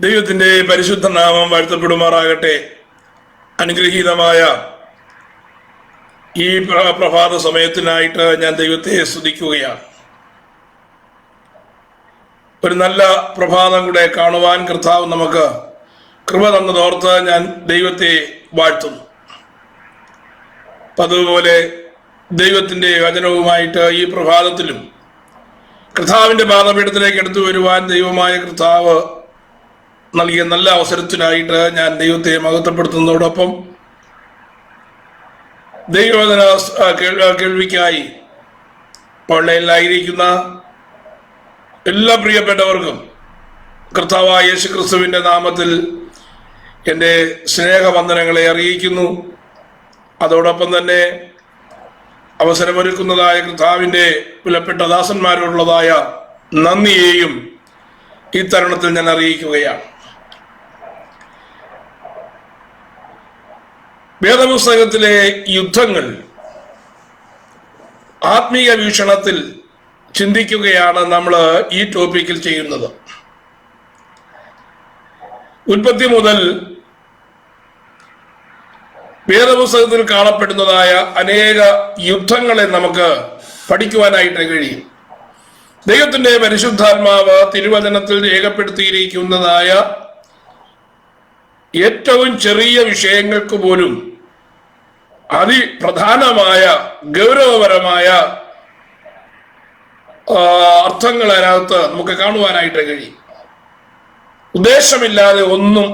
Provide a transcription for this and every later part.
ദൈവത്തിന്റെ പരിശുദ്ധ നാമം വാഴ്ത്തപ്പെടുമാറാകട്ടെ. അനുഗ്രഹീതമായ ഈ പ്രഭാത സമയത്തിനായിട്ട് ഞാൻ ദൈവത്തെ സ്തുതിക്കുകയാണ്. ഒരു നല്ല പ്രഭാതം കൂടെ കാണുവാൻ കർത്താവ് നമുക്ക് കൃപ തന്നതോർത്ത് ഞാൻ ദൈവത്തെ വാഴ്ത്തുന്നു. അതുപോലെ ദൈവത്തിന്റെ വചനവുമായിട്ട് ഈ പ്രഭാതത്തിലും കർത്താവിന്റെ പാദപീഠത്തിലേക്ക് എടുത്തു വരുവാൻ ദൈവമായ കർത്താവ് നൽകിയ നല്ല അവസരത്തിനായിട്ട് ഞാൻ ദൈവത്തെ മഹത്വപ്പെടുത്തുന്നതോടൊപ്പം ദൈവവചന കേൾവിക്കായി ഓൺലൈനിലായിരിക്കുന്ന എല്ലാ പ്രിയപ്പെട്ടവർക്കും കർത്താവായ യേശു ക്രിസ്തുവിന്റെ നാമത്തിൽ എൻ്റെ സ്നേഹവന്ദനങ്ങളെ അറിയിക്കുന്നു. അതോടൊപ്പം തന്നെ അവസരമൊരുക്കുന്നതായ കർത്താവിൻ്റെ വിലപ്പെട്ട ദാസന്മാരോടുള്ളതായ നന്ദിയെയും ഈ തരുണത്തിൽ ഞാൻ അറിയിക്കുകയാണ്. വേദപുസ്തകത്തിലെ യുദ്ധങ്ങൾ ആത്മീയ വീക്ഷണത്തിൽ ചിന്തിക്കുകയാണ് നമ്മൾ ഈ ടോപ്പിക്കിൽ ചെയ്യുന്നത്. ഉൽപ്പത്തി മുതൽ വേദപുസ്തകത്തിൽ കാണപ്പെടുന്നതായ അനേക യുദ്ധങ്ങളെ നമുക്ക് പഠിക്കുവാനായിട്ട് കഴിയും. ദൈവത്തിന്റെ പരിശുദ്ധാത്മാവ് തിരുവചനത്തിൽ രേഖപ്പെടുത്തിയിരിക്കുന്നതായ ഏറ്റവും ചെറിയ വിഷയങ്ങൾക്ക് പോലും അതിപ്രധാനമായ ഗൗരവപരമായ അർത്ഥങ്ങൾ അതിനകത്ത് നമുക്ക് കാണുവാനായിട്ട് കഴിയും. ഉദ്ദേശമില്ലാതെ ഒന്നും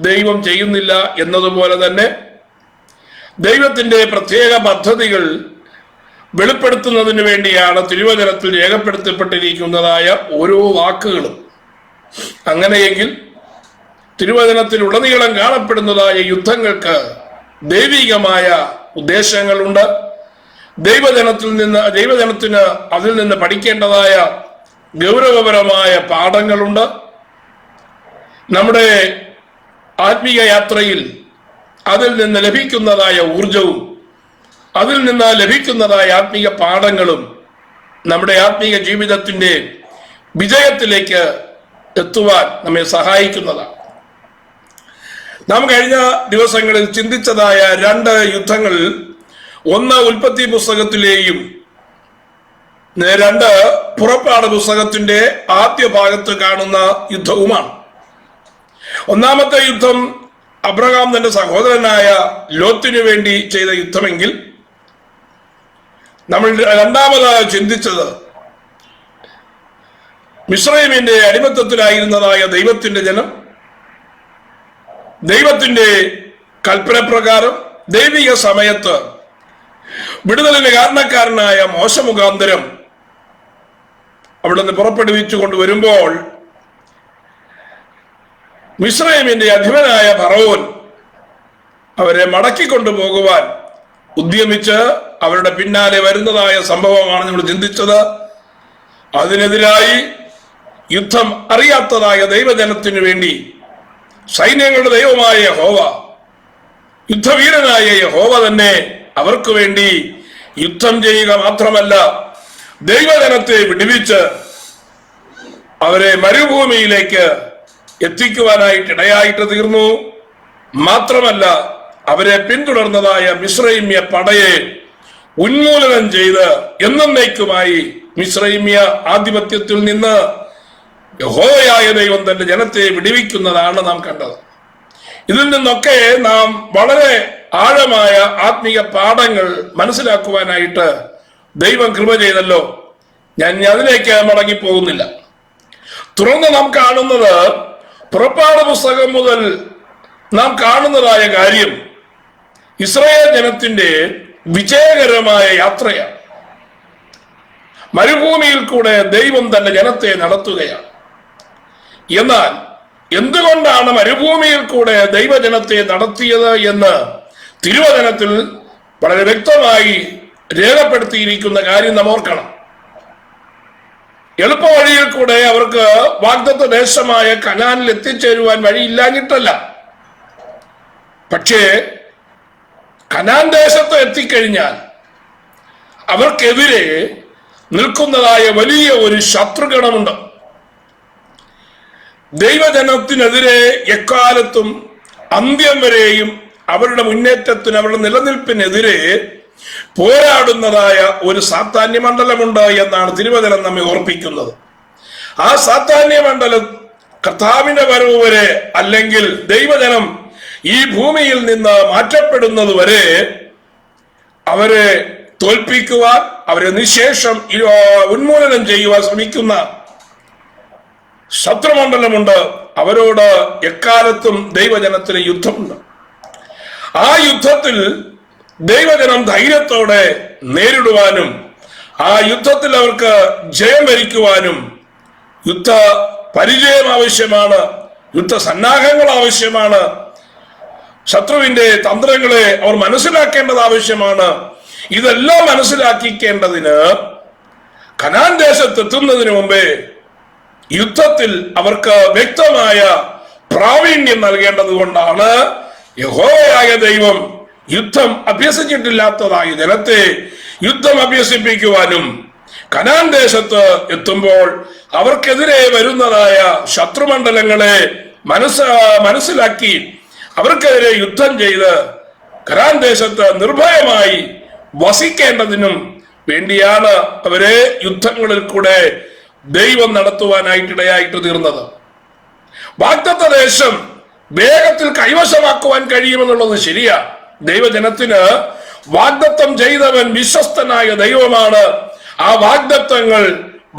ദൈവം ചെയ്യുന്നില്ല എന്നതുപോലെ തന്നെ ദൈവത്തിന്റെ പ്രത്യേക പദ്ധതികൾ വെളിപ്പെടുത്തുന്നതിന് വേണ്ടിയാണ് തിരുവചനത്തിൽ രേഖപ്പെടുത്തപ്പെട്ടിരിക്കുന്നതായ ഓരോ വാക്കുകളും. അങ്ങനെയെങ്കിൽ തിരുവചനത്തിൽ ഉടനീളം കാണപ്പെടുന്നതായ യുദ്ധങ്ങൾക്ക് ദൈവികമായ ഉദ്ദേശങ്ങളുണ്ട്. ദൈവജനത്തിന് അതിൽ നിന്ന് പഠിക്കേണ്ടതായ ഗൗരവപരമായ പാഠങ്ങളുണ്ട്. നമ്മുടെ ആത്മീയ യാത്രയിൽ അതിൽ നിന്ന് ലഭിക്കുന്നതായ ഊർജവും അതിൽ നിന്ന് ലഭിക്കുന്നതായ ആത്മീയ പാഠങ്ങളും നമ്മുടെ ആത്മീയ ജീവിതത്തിന്റെ വിജയത്തിലേക്ക് എത്തുവാൻ നമ്മെ സഹായിക്കുന്നതാണ്. നാം കഴിഞ്ഞ ദിവസങ്ങളിൽ ചിന്തിച്ചതായ രണ്ട് യുദ്ധങ്ങൾ, ഒന്ന് ഉൽപ്പത്തി പുസ്തകത്തിലെയും രണ്ട് പുറപ്പാട് പുസ്തകത്തിന്റെ ആദ്യ ഭാഗത്ത് കാണുന്ന യുദ്ധവുമാണ്. ഒന്നാമത്തെ യുദ്ധം അബ്രഹാം തന്റെ സഹോദരനായ ലോത്തിനു വേണ്ടി ചെയ്ത യുദ്ധമെങ്കിൽ, നമ്മൾ രണ്ടാമതായി ചിന്തിച്ചത് മിസ്രയീമിന്റെ അടിമത്തത്തിലായിരുന്നതായ ദൈവത്തിന്റെ ജനം ദൈവത്തിന്റെ കൽപ്പന പ്രകാരം ദൈവിക സമയത്ത് വിടുതലിന് കാരണക്കാരനായ മോശ മുഖാന്തരം അവിടെ നിന്ന് പുറപ്പെടുവിച്ചു കൊണ്ടുവരുമ്പോൾ മിസ്രയീമിന്റെ അധിപനായ ഫറവോൻ അവരെ മടക്കിക്കൊണ്ടുപോകുവാൻ ഉദ്യമിച്ച് അവരുടെ പിന്നാലെ വരുന്നതായ സംഭവമാണ് നമ്മൾ ചിന്തിച്ചത്. അതിനെതിരായി യുദ്ധം അറിയാത്തതായ ദൈവജനത്തിനു വേണ്ടി സൈന്യങ്ങളുടെ ദൈവമായ യഹോവ, യുദ്ധവീരനായ യഹോവ തന്നെ അവർക്ക് വേണ്ടി യുദ്ധം ചെയ്യുക മാത്രമല്ല ദൈവജനത്തെ വിടുവിച്ച് അവരെ മരുഭൂമിയിലേക്ക് എത്തിക്കുവാനായിട്ട് ഇടയായിട്ട് തീർന്നു. മാത്രമല്ല അവരെ പിന്തുടർന്നതായ മിസ്രൈമ്യ പടയെ ഉന്മൂലനം ചെയ്ത് എന്നേക്കുമായി മിസ്രൈമ്യ ആധിപത്യത്തിൽ നിന്ന് യഹോവയായ ദൈവം തന്റെ ജനത്തെ വിടുവിക്കുന്നതാണ് നാം കണ്ടത്. ഇതിൽ നിന്നൊക്കെ നാം വളരെ ആഴമായ ആത്മീയ പാഠങ്ങൾ മനസ്സിലാക്കുവാനായിട്ട് ദൈവം കൃപ ചെയ്തല്ലോ. ഞാൻ അതിലേക്ക് മടങ്ങിപ്പോകുന്നില്ല. തുടർന്ന് നാം കാണുന്നത് പുറപ്പാട് പുസ്തകം മുതൽ നാം കാണുന്നതായ കാര്യം ഇസ്രായേൽ ജനത്തിന്റെ വിജയകരമായ യാത്രയാണ്. മരുഭൂമിയിൽ കൂടെ ദൈവം തന്റെ ജനത്തെ നടത്തുകയാണ്. എന്നാൽ എന്തുകൊണ്ടാണ് മരുഭൂമിയിൽ കൂടെ ദൈവജനത്തെ നടത്തിയത് എന്ന് തിരുവചനത്തിൽ വളരെ വ്യക്തമായി രേഖപ്പെടുത്തിയിരിക്കുന്ന കാര്യം നാം ഓർക്കണം. എളുപ്പ വഴിയിൽ കൂടെ അവർക്ക് വാഗ്ദത്ത ദേശമായ കനാനിൽ എത്തിച്ചേരുവാൻ വഴിയില്ലാഞ്ഞിട്ടല്ല, പക്ഷേ കനാൻ ദേശത്ത് എത്തിക്കഴിഞ്ഞാൽ അവർക്കെതിരെ നിൽക്കുന്നതായ വലിയ ഒരു ശത്രുഗണമുണ്ട്. ദൈവജനത്തിനെതിരെ എക്കാലത്തും അന്ത്യം വരെയും അവരുടെ മുന്നേറ്റത്തിന്, അവരുടെ നിലനിൽപ്പിനെതിരെ പോരാടുന്നതായ ഒരു സാത്താന്യ മണ്ഡലമുണ്ട് എന്നാണ് തിരുവചനം നമ്മെ ഓർപ്പിക്കുന്നത്. ആ സാത്താന്യ മണ്ഡലം കർത്താവിന്റെ വരവ് വരെ, അല്ലെങ്കിൽ ദൈവജനം ഈ ഭൂമിയിൽ നിന്ന് മാറ്റപ്പെടുന്നത് വരെ അവരെ തോൽപ്പിക്കുവാൻ, അവരെ നിശേഷം ഉന്മൂലനം ചെയ്യുവാൻ ശ്രമിക്കുന്ന ശത്രുമണ്ഡലമുണ്ട്. അവരോട് എക്കാലത്തും ദൈവജനത്തിന് യുദ്ധമുണ്ട്. ആ യുദ്ധത്തിൽ ദൈവജനം ധൈര്യത്തോടെ നേരിടുവാനും ആ യുദ്ധത്തിൽ അവർക്ക് ജയം വരിക്കുവാനും യുദ്ധ പരിചയം ആവശ്യമാണ്, യുദ്ധസന്നാഹങ്ങൾ ആവശ്യമാണ്, ശത്രുവിന്റെ തന്ത്രങ്ങളെ അവർ മനസ്സിലാക്കേണ്ടത് ആവശ്യമാണ്. ഇതെല്ലാം മനസ്സിലാക്കിക്കേണ്ടതിന് കനാൻ ദേശത്തെത്തുന്നതിന് മുമ്പേ യുദ്ധത്തിൽ അവർക്ക് വ്യക്തമായ പ്രാവീണ്യം നൽകേണ്ടത് കൊണ്ടാണ് യഹോവയായ ദൈവം യുദ്ധം അഭ്യസിച്ചിട്ടില്ലാത്തതായ ജനത്തെ യുദ്ധം അഭ്യസിപ്പിക്കുവാനും കനാൻ ദേശത്ത് എത്തുമ്പോൾ അവർക്കെതിരെ വരുന്നതായ ശത്രുമണ്ഡലങ്ങളെ മനസ്സിലാക്കി അവർക്കെതിരെ യുദ്ധം ചെയ്ത് കനാൻ ദേശത്ത് നിർഭയമായി വസിക്കേണ്ടതിനും വേണ്ടിയാണ് അവരെ യുദ്ധങ്ങളിൽ കൂടെ ദൈവം നടത്തുവാനായിട്ടിടയായിട്ട് തീർന്നത്. വാഗ്ദത്ത ദേശം വേഗത്തിൽ കൈവശമാക്കുവാൻ കഴിയുമെന്നുള്ളത് ശരിയാ. ദൈവജനത്തിന് വാഗ്ദത്തം ചെയ്തവൻ വിശ്വസ്തനായ ദൈവമാണ്. ആ വാഗ്ദത്തങ്ങൾ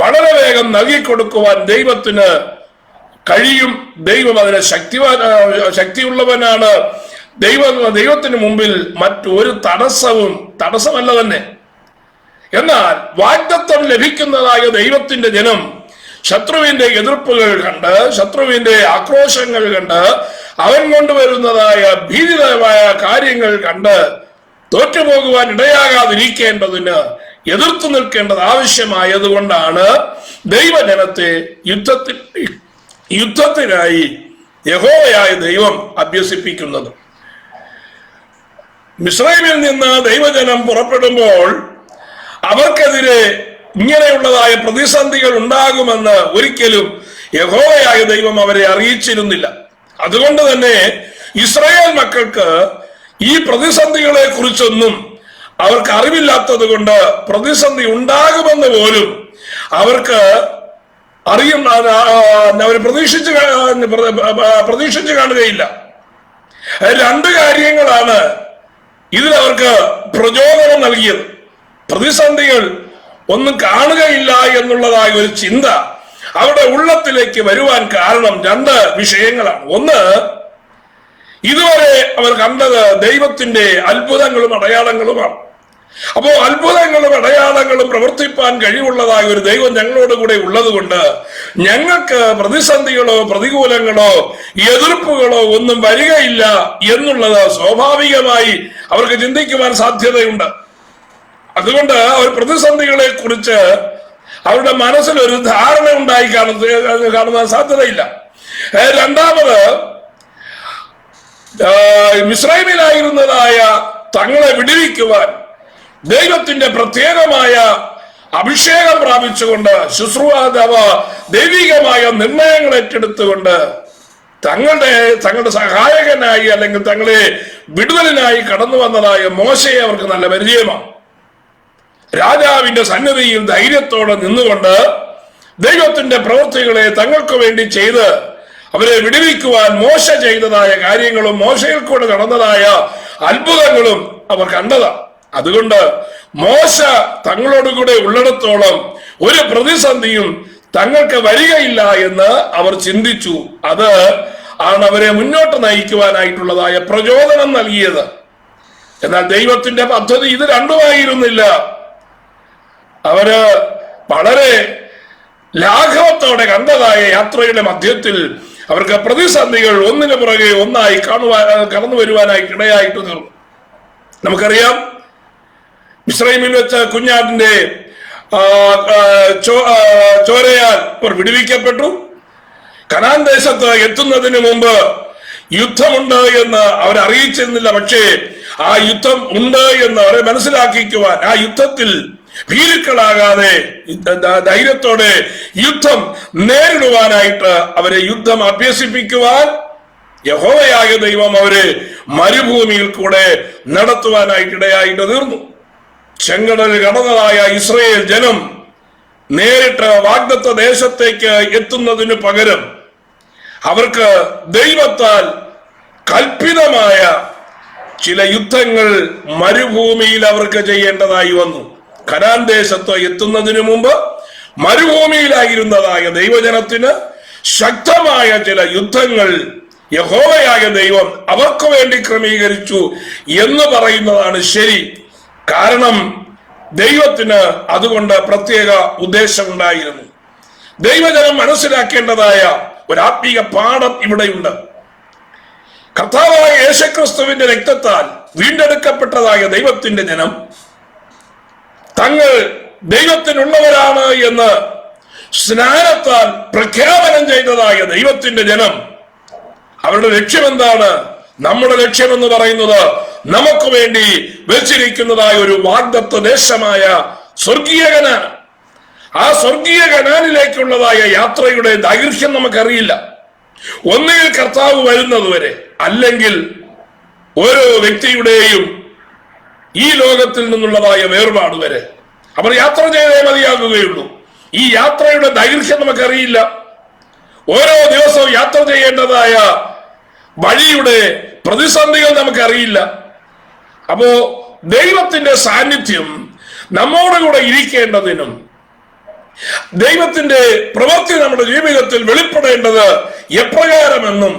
വളരെ വേഗം നൽകിക്കൊടുക്കുവാൻ ദൈവത്തിന് കഴിയും. ദൈവം അതിന് ശക്തിയുള്ളവനാണ്. ദൈവത്തിന് മുമ്പിൽ മറ്റൊരു തടസ്സമല്ല തന്നെ. എന്നാൽ വാഗ്ദത്തം ലഭിക്കുന്നതായ ദൈവത്തിന്റെ ജനം ശത്രുവിന്റെ എതിർപ്പുകൾ കണ്ട്, ശത്രുവിന്റെ ആക്രോശങ്ങൾ കണ്ട്, അവൻ കൊണ്ടുവരുന്നതായ ഭീതിതമായ കാര്യങ്ങൾ കണ്ട് തോറ്റുപോകുവാൻ ഇടയാകാതിരിക്കേണ്ടതിന് എതിർത്തു നിൽക്കേണ്ടത് ആവശ്യമായതുകൊണ്ടാണ് ദൈവജനത്തെ യുദ്ധത്തിനായി യഹോവയായ ദൈവം അഭ്യസിപ്പിക്കുന്നത്. മിസ്രൈമിൽ നിന്ന് ദൈവജനം പുറപ്പെടുമ്പോൾ അവർക്കെതിരെ ഇങ്ങനെയുള്ളതായ പ്രതിസന്ധികൾ ഉണ്ടാകുമെന്ന് ഒരിക്കലും യഹോവയായ ദൈവം അവരെ അറിയിച്ചിരുന്നില്ല. അതുകൊണ്ട് തന്നെ ഇസ്രായേൽ മക്കൾക്ക് ഈ പ്രതിസന്ധികളെ കുറിച്ചൊന്നും അവർക്ക് അറിവില്ലാത്തത് കൊണ്ട് പ്രതിസന്ധി ഉണ്ടാകുമെന്ന് പോലും അവർക്ക് അവർ പ്രതീക്ഷിച്ചു കാണുകയില്ല. രണ്ട് കാര്യങ്ങളാണ് ഇതിലവർക്ക് പ്രചോദനം നൽകിയത്. പ്രതിസന്ധികൾ ഒന്നും കാണുകയില്ല എന്നുള്ളതായ ഒരു ചിന്ത അവരുടെ ഉള്ളത്തിലേക്ക് വരുവാൻ കാരണം രണ്ട് വിഷയങ്ങളാണ്. ഒന്ന്, ഇതുവരെ അവർ കണ്ടത് ദൈവത്തിന്റെ അത്ഭുതങ്ങളും അടയാളങ്ങളുമാണ്. അപ്പോ അത്ഭുതങ്ങളും അടയാളങ്ങളും പ്രവർത്തിപ്പാൻ കഴിവുള്ളതായ ഒരു ദൈവം ഞങ്ങളോട് കൂടെ ഉള്ളത് കൊണ്ട് ഞങ്ങൾക്ക് പ്രതിസന്ധികളോ പ്രതികൂലങ്ങളോ എതിർപ്പുകളോ ഒന്നും വരികയില്ല എന്നുള്ളത് സ്വാഭാവികമായി അവർക്ക് ചിന്തിക്കുവാൻ സാധ്യതയുണ്ട്. അതുകൊണ്ട് അവർ പ്രതിസന്ധികളെ കുറിച്ച് അവരുടെ മനസ്സിൽ ഒരു ധാരണ ഉണ്ടായി കാണുന്ന സാധ്യതയില്ല. രണ്ടാമത്, മിസ്രൈമിലായിരുന്നതായ തങ്ങളെ വിടുവിക്കുവാൻ ദൈവത്തിന്റെ പ്രത്യേകമായ അഭിഷേകം പ്രാപിച്ചുകൊണ്ട് ദൈവികമായ നിർണയങ്ങൾ ഏറ്റെടുത്തുകൊണ്ട് തങ്ങളുടെ സഹായകനായി അല്ലെങ്കിൽ തങ്ങളെ വിടുതലിനായി കടന്നു വന്നതായ മോശയെ അവർക്ക് നല്ല പരിചയമാണ്. രാജാവിന്റെ സന്നിധിയിൽ ധൈര്യത്തോടെ നിന്നുകൊണ്ട് ദൈവത്തിന്റെ പ്രവൃത്തികളെ തങ്ങൾക്ക് വേണ്ടി ചെയ്ത് അവരെ വിടുവിക്കുവാൻ മോശ ചെയ്തതായ കാര്യങ്ങളും മോശയിൽ കൂടെ നടന്നതായ അത്ഭുതങ്ങളും അവർ കണ്ടതാണ്. അതുകൊണ്ട് മോശ തങ്ങളോടുകൂടെ ഉള്ളിടത്തോളം ഒരു പ്രതിസന്ധിയും തങ്ങൾക്ക് വരികയില്ല എന്ന് അവർ ചിന്തിച്ചു. അത് ആണ് അവരെ മുന്നോട്ട് നയിക്കുവാനായിട്ടുള്ളതായ പ്രചോദനം നൽകിയത്. എന്നാൽ ദൈവത്തിന്റെ പദ്ധതി ഇത് രണ്ടുമായിരുന്നില്ല. അവര് വളരെ ലാഘവത്തോടെ കണ്ടതായ യാത്രയുടെ മധ്യത്തിൽ അവർക്ക് പ്രതിസന്ധികൾ ഒന്നിനു പുറകെ ഒന്നായി കടന്നു വരുവാനായിട്ട് ഇടയായിട്ട് തീർന്നു. നമുക്കറിയാം, മിസ്രൈമിൽ വെച്ച് കുഞ്ഞാടിന്റെ ചോരയാൽ അവർ വിടുവിക്കപ്പെട്ടു. കനാൻ ദേശത്ത് എത്തുന്നതിന് മുമ്പ് യുദ്ധമുണ്ട് എന്ന് അവരറിയിച്ചിരുന്നില്ല. പക്ഷേ ആ യുദ്ധം ഉണ്ട് എന്ന് അവരെ മനസ്സിലാക്കിക്കുവാൻ, ആ യുദ്ധത്തിൽ ഭീരുക്കളാകാതെ ധൈര്യത്തോടെ യുദ്ധം നേരിടുവാനായിട്ട് അവരെ യുദ്ധം അഭ്യസിപ്പിക്കുവാൻ യഹോവയായ ദൈവം അവരെ മരുഭൂമിയിൽ കൂടെ നടത്തുവാനായിട്ടിടയായിട്ട് തീർന്നു. ചെങ്കടൽ കടന്നതായ ഇസ്രായേൽ ജനം നേരിട്ട് വാഗ്ദത്ത ദേശത്തേക്ക് എത്തുന്നതിന് പകരം അവർക്ക് ദൈവത്താൽ കൽപ്പിതമായ ചില യുദ്ധങ്ങൾ മരുഭൂമിയിൽ അവർക്ക് ചെയ്യേണ്ടതായി വന്നു. കനാൻ ദേശത്ത് എത്തുന്നതിന് മുമ്പ് മരുഭൂമിയിലായിരുന്നതായ ദൈവജനത്തിന് ശക്തമായ ചില യുദ്ധങ്ങൾ യഹോവയായ ദൈവം അവർക്ക് വേണ്ടി ക്രമീകരിച്ചു എന്ന് പറയുന്നതാണ് ശരി. കാരണം ദൈവത്തിന് അതുകൊണ്ട് പ്രത്യേക ഉദ്ദേശമുണ്ടായിരുന്നു. ദൈവജനം മനസ്സിലാക്കേണ്ടതായ ഒരു ആത്മീക പാഠം ഇവിടെയുണ്ട്. കർത്താവായ യേശുക്രിസ്തുവിന്റെ രക്തത്താൽ വീണ്ടെടുക്കപ്പെട്ടതായ ദൈവത്തിന്റെ ജനം തങ്ങൾ ദൈവത്തിനുള്ളവരാണ് എന്ന് സ്നാനത്താൽ പ്രഖ്യാപനം ചെയ്തതായ ദൈവത്തിന്റെ ജനം അവരുടെ ലക്ഷ്യമെന്താണ്? നമ്മുടെ ലക്ഷ്യമെന്ന് പറയുന്നത് നമുക്ക് വേണ്ടി വെച്ചിരിക്കുന്നതായ ഒരു വാഗ്ദത്ത ദേശമായ സ്വർഗീയ കനാൻ. ആ സ്വർഗീയ കനാനിലേക്കുള്ളതായ യാത്രയുടെ ദൈർഘ്യം നമുക്കറിയില്ല. ഒന്നുകിൽ കർത്താവ് വരുന്നതുവരെ, അല്ലെങ്കിൽ ഓരോ വ്യക്തിയുടെയും ഈ ലോകത്തിൽ നിന്നുള്ളതായ വേർപാട് വരെ അവർ യാത്ര ചെയ്തേ മതിയാകുകയുള്ളൂ. ഈ യാത്രയുടെ ദൈർഘ്യം നമുക്കറിയില്ല. ഓരോ ദിവസവും യാത്ര ചെയ്യേണ്ടതായ വഴിയുടെ പ്രതിസന്ധികൾ നമുക്കറിയില്ല. അപ്പോ ദൈവത്തിന്റെ സാന്നിധ്യം നമ്മോടുകൂടെ ഇരിക്കേണ്ടതിനും ദൈവത്തിന്റെ പ്രവൃത്തി നമ്മുടെ ജീവിതത്തിൽ വെളിപ്പെടേണ്ടത് എപ്രകാരമെന്നും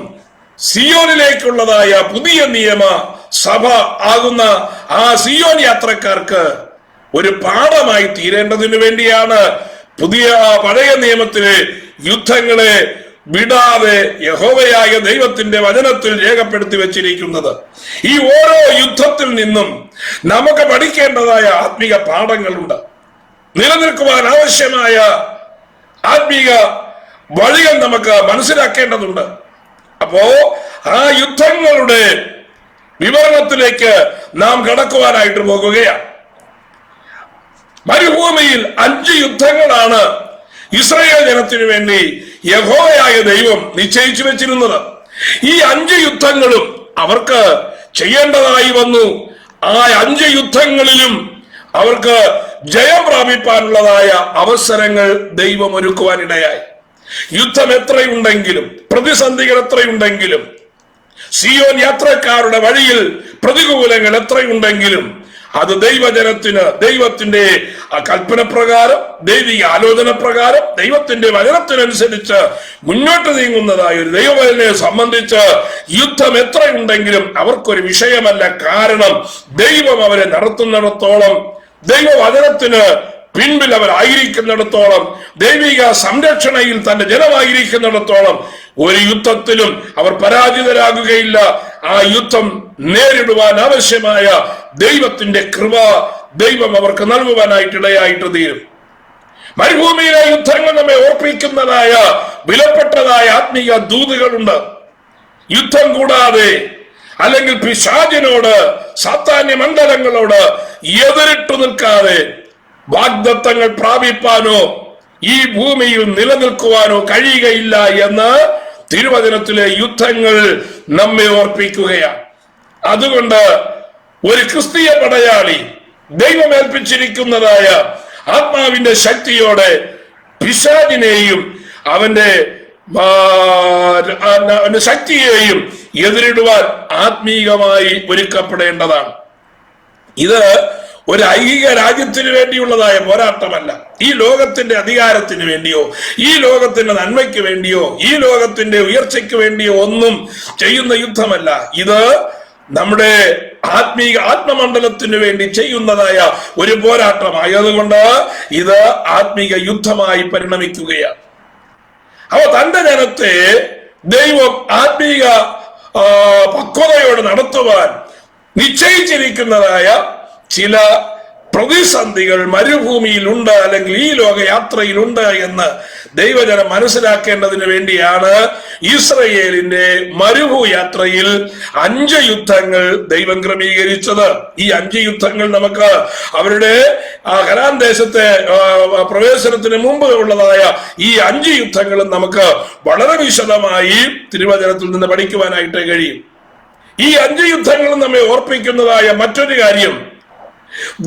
സിയോനിലേക്കുള്ളതായ പുതിയ നിയമ സഭ ആകുന്ന ആ സിയോൻ യാത്രക്കാർക്ക് ഒരു പാഠമായി തീരേണ്ടതിനു വേണ്ടിയാണ് പഴയ നിയമത്തിലെ യുദ്ധങ്ങളെ വിടാതെ യഹോവയായ ദൈവത്തിന്റെ വചനത്തിൽ രേഖപ്പെടുത്തി വെച്ചിരിക്കുന്നത്. ഈ ഓരോ യുദ്ധത്തിൽ നിന്നും നമുക്ക് പഠിക്കേണ്ടതായ ആത്മീക പാഠങ്ങളുണ്ട്. നിലനിൽക്കുവാൻ ആവശ്യമായ ആത്മീക വഴികൾ നമുക്ക് മനസ്സിലാക്കേണ്ടതുണ്ട്. അപ്പോ ആ യുദ്ധങ്ങളുടെ വിവരണത്തിലേക്ക് നാം കടക്കുവാനായിട്ട് പോകുകയാണ്. മരുഭൂമിയിൽ 5 യുദ്ധങ്ങളാണ് ഇസ്രായേൽ ജനത്തിനു വേണ്ടി യഹോവയായ ദൈവം നിശ്ചയിച്ചു വെച്ചിരുന്നത്. ഈ 5 യുദ്ധങ്ങളും അവർക്ക് ചെയ്യേണ്ടതായി വന്നു. ആ 5 യുദ്ധങ്ങളിലും അവർക്ക് ജയം പ്രാപിപ്പാനുള്ളതായ അവസരങ്ങൾ ദൈവം ഒരുക്കുവാനിടയായി. യുദ്ധം എത്രയുണ്ടെങ്കിലും, പ്രതിസന്ധികൾ എത്രയുണ്ടെങ്കിലും, സിയോൻ യാത്രക്കാരുടെ വഴിയിൽ പ്രതികൂലങ്ങൾ എത്രയുണ്ടെങ്കിലും അത് ദൈവജനത്തിന് ദൈവത്തിന്റെ കൽപ്പന പ്രകാരം, ദൈവിക ആലോചന പ്രകാരം, ദൈവത്തിന്റെ വചനത്തിനനുസരിച്ച് മുന്നോട്ട് നീങ്ങുന്നതായ ഒരു ദൈവവചനയെ സംബന്ധിച്ച് യുദ്ധം എത്രയുണ്ടെങ്കിലും അവർക്കൊരു വിഷയമല്ല. കാരണം ദൈവം അവരെ നടത്തുന്നിടത്തോളം, ദൈവവചനത്തിന് പിൻപിൽ അവരായിരിക്കുന്നിടത്തോളം, ദൈവിക സംരക്ഷണയിൽ തന്റെ ജനമായിരിക്കുന്നിടത്തോളം ഒരു യുദ്ധത്തിലും അവർ പരാജിതരാകുകയില്ല. ആ യുദ്ധം നേരിടുവാൻ ആവശ്യമായ ദൈവത്തിന്റെ കൃപ ദൈവം അവർക്ക് നൽകുവാനായിട്ടിടയായിട്ട് തീരും. മരുഭൂമിയിലെ യുദ്ധങ്ങൾ നമ്മെ ഓർപ്പിക്കുന്നതായ വിലപ്പെട്ടതായ ആത്മീയ ദൂതുകളുണ്ട്. യുദ്ധം കൂടാതെ, അല്ലെങ്കിൽ പിശാചിനോട്, സാത്താന്യ മണ്ഡലങ്ങളോട് എതിരിട്ടു നിൽക്കാതെ വാഗ്ദത്തങ്ങൾ പ്രാപിപ്പാനോ ഈ ഭൂമിയിൽ നിലനിൽക്കുവാനോ കഴിയുകയില്ല എന്ന് തിരുവചനത്തിലെ യുദ്ധങ്ങൾ നമ്മെ ഓർപ്പിക്കുകയാണ്. അതുകൊണ്ട് ഒരു ക്രിസ്തീയ പടയാളി ദൈവമേൽപ്പിച്ചിരിക്കുന്നതായ ആത്മാവിന്റെ ശക്തിയോടെ പിശാചിനെയും അവന്റെ ശക്തിയെയും എതിരിടുവാൻ ആത്മീകമായി ഒരുക്കപ്പെടേണ്ടതാണ്. ഇത് ഒരു ഐഹിക രാജ്യത്തിന് വേണ്ടിയുള്ളതായ പോരാട്ടമല്ല. ഈ ലോകത്തിന്റെ അധികാരത്തിന് വേണ്ടിയോ, ഈ ലോകത്തിന്റെ നന്മയ്ക്ക് വേണ്ടിയോ, ഈ ലോകത്തിന്റെ ഉയർച്ചയ്ക്ക് വേണ്ടിയോ ഒന്നും ചെയ്യുന്ന യുദ്ധമല്ല. ഇത് നമ്മുടെ ആത്മമണ്ഡലത്തിന് വേണ്ടി ചെയ്യുന്നതായ ഒരു പോരാട്ടമായതുകൊണ്ട് ഇത് ആത്മീക യുദ്ധമായി പരിണമിക്കുകയാണ്. അവ തന്റെ ജനത്തെ ദൈവം ആത്മീക പക്വതയോടെ നടത്തുവാൻ നിശ്ചയിച്ചിരിക്കുന്നതായ ചില പ്രതിസന്ധികൾ മരുഭൂമിയിലുണ്ട്, അല്ലെങ്കിൽ ഈ ലോകയാത്രയിലുണ്ട് എന്ന് ദൈവജനം മനസ്സിലാക്കേണ്ടതിന് വേണ്ടിയാണ് ഇസ്രയേലിന്റെ മരുഭൂയാത്രയിൽ 5 യുദ്ധങ്ങൾ ദൈവം ക്രമീകരിച്ചത്. ഈ 5 യുദ്ധങ്ങൾ നമുക്ക് അവരുടെ കനാൻ ദേശത്തെ പ്രവേശനത്തിന് മുമ്പ് ഉള്ളതായ ഈ 5 യുദ്ധങ്ങളും നമുക്ക് വളരെ വിശദമായി തിരുവചനത്തിൽ നിന്ന് പഠിക്കുവാനായിട്ട് കഴിയും. ഈ 5 യുദ്ധങ്ങളും നമ്മെ ഓർപ്പിക്കുന്നതായ മറ്റൊരു കാര്യം,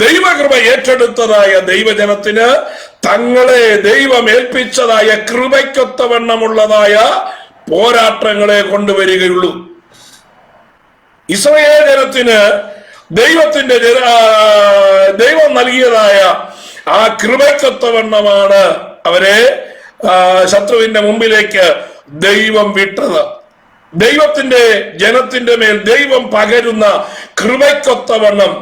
ദൈവകൃപ ഏറ്റെടുത്തതായ ദൈവജനത്തിന് തങ്ങളെ ദൈവം ഏൽപ്പിച്ചതായ കൃപയ്ക്കൊത്തവണ്ണമുള്ളതായ പോരാട്ടങ്ങളെ കൊണ്ടുവരികയുള്ളൂ. ഇസ്രായേൽ ജനത്തിന് ദൈവം നൽകിയതായ ആ കൃപയ്ക്കൊത്തവണ്ണമാണ് അവരെ ശത്രുവിന്റെ മുമ്പിലേക്ക് ദൈവം വിട്ടത്. ദൈവത്തിന്റെ ജനത്തിന്റെ മേൽ ദൈവം പകരുന്ന കൃപയ്ക്കൊത്തവണ്ണം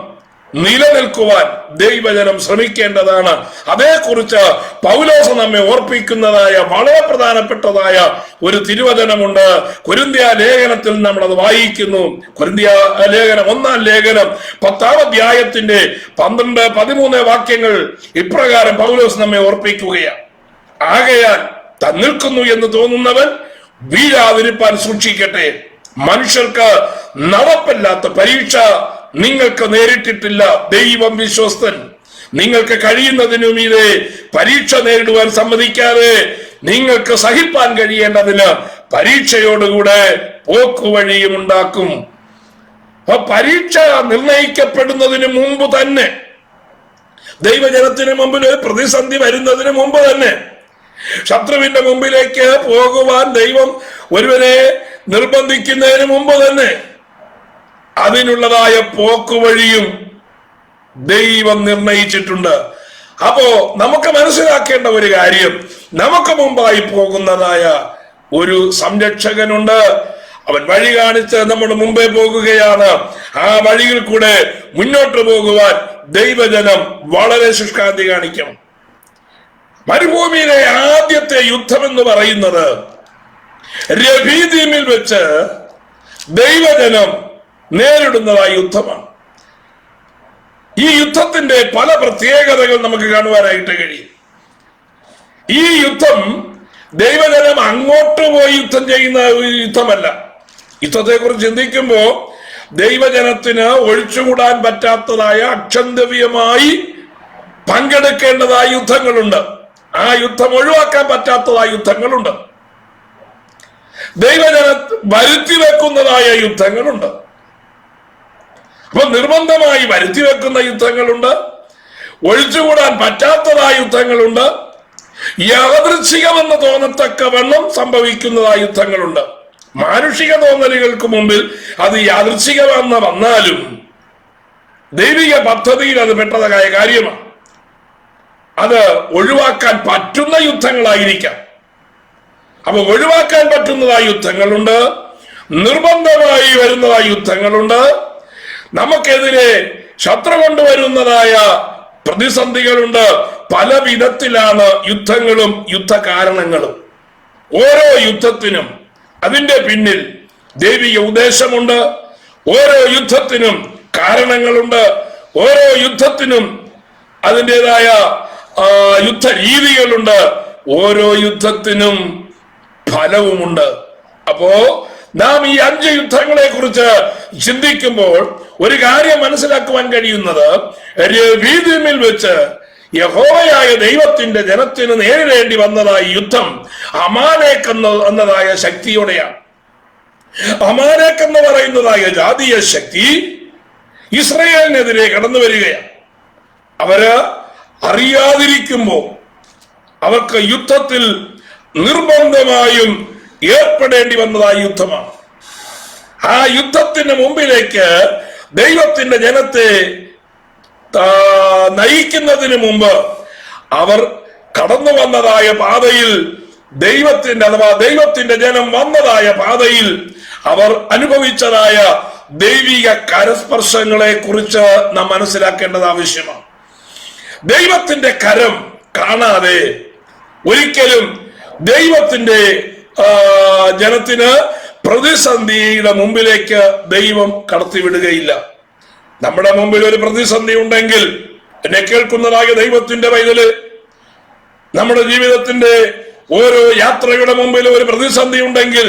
നിലനിൽക്കുവാൻ ദൈവജനം ശ്രമിക്കേണ്ടതാണ്. അതേക്കുറിച്ച് പൗലോസ് നമ്മെ ഓർപ്പിക്കുന്നതായ വളരെ പ്രധാനപ്പെട്ടതായ ഒരു തിരുവചനമുണ്ട്. കൊരിന്ത്യ ലേഖനത്തിൽ നമ്മൾ അത് വായിക്കുന്നു. കൊരിന്ത്യ ലേഖനം 1-ാം ലേഖനം 10-ാം അധ്യായത്തിന്റെ 12-13 വാക്യങ്ങൾ ഇപ്രകാരം പൗലോസ് നമ്മെ ഓർപ്പിക്കുകയാണ്. ആകയാൽ താൻ നിൽക്കുന്നു എന്ന് തോന്നുന്നവൻ വീഴാതിരിപ്പാൻ സൂക്ഷിക്കട്ടെ. മനുഷ്യർക്ക് നടപ്പില്ലാത്ത പരീക്ഷ നിങ്ങൾക്ക് നേരിട്ടിട്ടില്ല. ദൈവം വിശ്വസ്തൻ. നിങ്ങൾക്ക് കഴിയുന്നതിനും ഇതേ പരീക്ഷ നേരിടുവാൻ സമ്മതിക്കാതെ നിങ്ങൾക്ക് സഹിപ്പാൻ കഴിയേണ്ടതിന് പരീക്ഷയോടുകൂടെ പോക്കുവഴിയും ഉണ്ടാക്കും. അപ്പൊ പരീക്ഷ നിർണയിക്കപ്പെടുന്നതിന് മുമ്പ് തന്നെ, ദൈവജനത്തിന് മുമ്പിൽ ഒരു പ്രതിസന്ധി വരുന്നതിന് മുമ്പ് തന്നെ, ശത്രുവിന്റെ മുമ്പിലേക്ക് പോകുവാൻ ദൈവം ഒരുവനെ നിർബന്ധിക്കുന്നതിന് മുമ്പ് തന്നെ അതിനുള്ളതായ പോക്കുവഴിയും ദൈവം നിർണയിച്ചിട്ടുണ്ട്. അപ്പോ നമുക്ക് മനസ്സിലാക്കേണ്ട ഒരു കാര്യം, നമുക്ക് മുമ്പായി പോകുന്നതായ ഒരു സംരക്ഷകനുണ്ട്. അവൻ വഴി കാണിച്ച് നമ്മുടെ മുമ്പേ പോകുകയാണ്. ആ വഴിയിൽ കൂടെ മുന്നോട്ട് പോകുവാൻ ദൈവജനം വളരെ ശുഷ്കാന്തി കാണിക്കണം. മരുഭൂമിയിലെ ആദ്യത്തെ യുദ്ധം എന്ന് പറയുന്നത് രഫീദീമിൽ വെച്ച് ദൈവജനം നേരിടുന്നതായ യുദ്ധമാണ്. ഈ യുദ്ധത്തിന്റെ പല പ്രത്യേകതകൾ നമുക്ക് കാണുവാനായിട്ട് കഴിയും. ഈ യുദ്ധം ദൈവജനം അങ്ങോട്ട് പോയി യുദ്ധം ചെയ്യുന്ന യുദ്ധമല്ല. യുദ്ധത്തെ കുറിച്ച് ചിന്തിക്കുമ്പോൾ ദൈവജനത്തിന് ഒഴിച്ചുകൂടാൻ പറ്റാത്തതായ അക്ഷന്തവ്യമായി പങ്കെടുക്കേണ്ടതായ യുദ്ധങ്ങളുണ്ട്. ആ യുദ്ധം ഒഴിവാക്കാൻ പറ്റാത്തതായ യുദ്ധങ്ങളുണ്ട്. ദൈവജന വരുത്തി വെക്കുന്നതായ യുദ്ധങ്ങളുണ്ട്. അപ്പൊ നിർബന്ധമായി വരുത്തി വെക്കുന്ന യുദ്ധങ്ങളുണ്ട്, ഒഴിച്ചുകൂടാൻ പറ്റാത്തതായ യുദ്ധങ്ങളുണ്ട്, യാദൃച്ഛികമെന്ന് തോന്നത്തക്കവണ്ണം സംഭവിക്കുന്നതായ യുദ്ധങ്ങളുണ്ട്. മാനുഷിക തോന്നലുകൾക്ക് മുമ്പിൽ അത് യാദൃച്ഛികമെന്ന് വന്നാലും ദൈവിക പദ്ധതിയിൽ അത് പെട്ടതായ കാര്യമാണ്. അത് ഒഴിവാക്കാൻ പറ്റുന്ന യുദ്ധങ്ങളായിരിക്കാം. അപ്പൊ ഒഴിവാക്കാൻ പറ്റുന്നതായ യുദ്ധങ്ങളുണ്ട്, നിർബന്ധമായി വരുന്നതായ യുദ്ധങ്ങളുണ്ട്, നമുക്കെതിരെ ശത്രു കൊണ്ടുവരുന്നതായ പ്രതിസന്ധികളുണ്ട്. പല വിധത്തിലാണ് യുദ്ധങ്ങളും യുദ്ധ കാരണങ്ങളും. ഓരോ യുദ്ധത്തിനും അതിന്റെ പിന്നിൽ ദൈവിക ഉദ്ദേശമുണ്ട്. ഓരോ യുദ്ധത്തിനും കാരണങ്ങളുണ്ട്. ഓരോ യുദ്ധത്തിനും അതിൻ്റെതായ യുദ്ധ രീതികളുണ്ട്. ഓരോ യുദ്ധത്തിനും ഫലവുമുണ്ട്. അപ്പോ നാം ഈ 5 യുദ്ധങ്ങളെ കുറിച്ച് ചിന്തിക്കുമ്പോൾ ഒരു കാര്യം മനസ്സിലാക്കുവാൻ കഴിയുന്നത്, രഫീദീമിൽ വെച്ച് യഹോവയായ ദൈവത്തിന്റെ ജനത്തിന് നേരിടേണ്ടി വന്നതായ യുദ്ധം അമാലേക്ക് എന്നതായ ശക്തിയോടെയാണ്. അമാലേക്ക് എന്ന് പറയുന്നതായ ജാതീയ ശക്തി ഇസ്രായേലിനെതിരെ കടന്നു വരികയാണ്. അവര് അറിയാതിരിക്കുമ്പോൾ അവർക്ക് യുദ്ധത്തിൽ നിർബന്ധമായും ഏർപ്പെടേണ്ടി വന്നതായ യുദ്ധമാണ്. ആ യുദ്ധത്തിന് മുമ്പിലേക്ക് ദൈവത്തിന്റെ ജനത്തെ നയിക്കുന്നതിന് മുമ്പ് അവർ കടന്നു വന്നതായ പാതയിൽ, ദൈവത്തിന്റെ ജനം വന്നതായ പാതയിൽ അവർ അനുഭവിച്ചതായ ദൈവിക കരസ്പർശങ്ങളെ കുറിച്ച് നാം മനസ്സിലാക്കേണ്ടത് ആവശ്യമാണ്. ദൈവത്തിന്റെ കരം കാണാതെ ഒരിക്കലും ദൈവത്തിന്റെ ജനത്തിന് പ്രതിസന്ധിയുടെ മുമ്പിലേക്ക് ദൈവം കടത്തിവിടുകയില്ല. നമ്മുടെ മുമ്പിൽ ഒരു പ്രതിസന്ധി ഉണ്ടെങ്കിൽ, എന്നെ കേൾക്കുന്നതായ ദൈവത്തിന്റെ പൈതല്, നമ്മുടെ ജീവിതത്തിന്റെ ഓരോ യാത്രയുടെ മുമ്പിൽ ഒരു പ്രതിസന്ധി ഉണ്ടെങ്കിൽ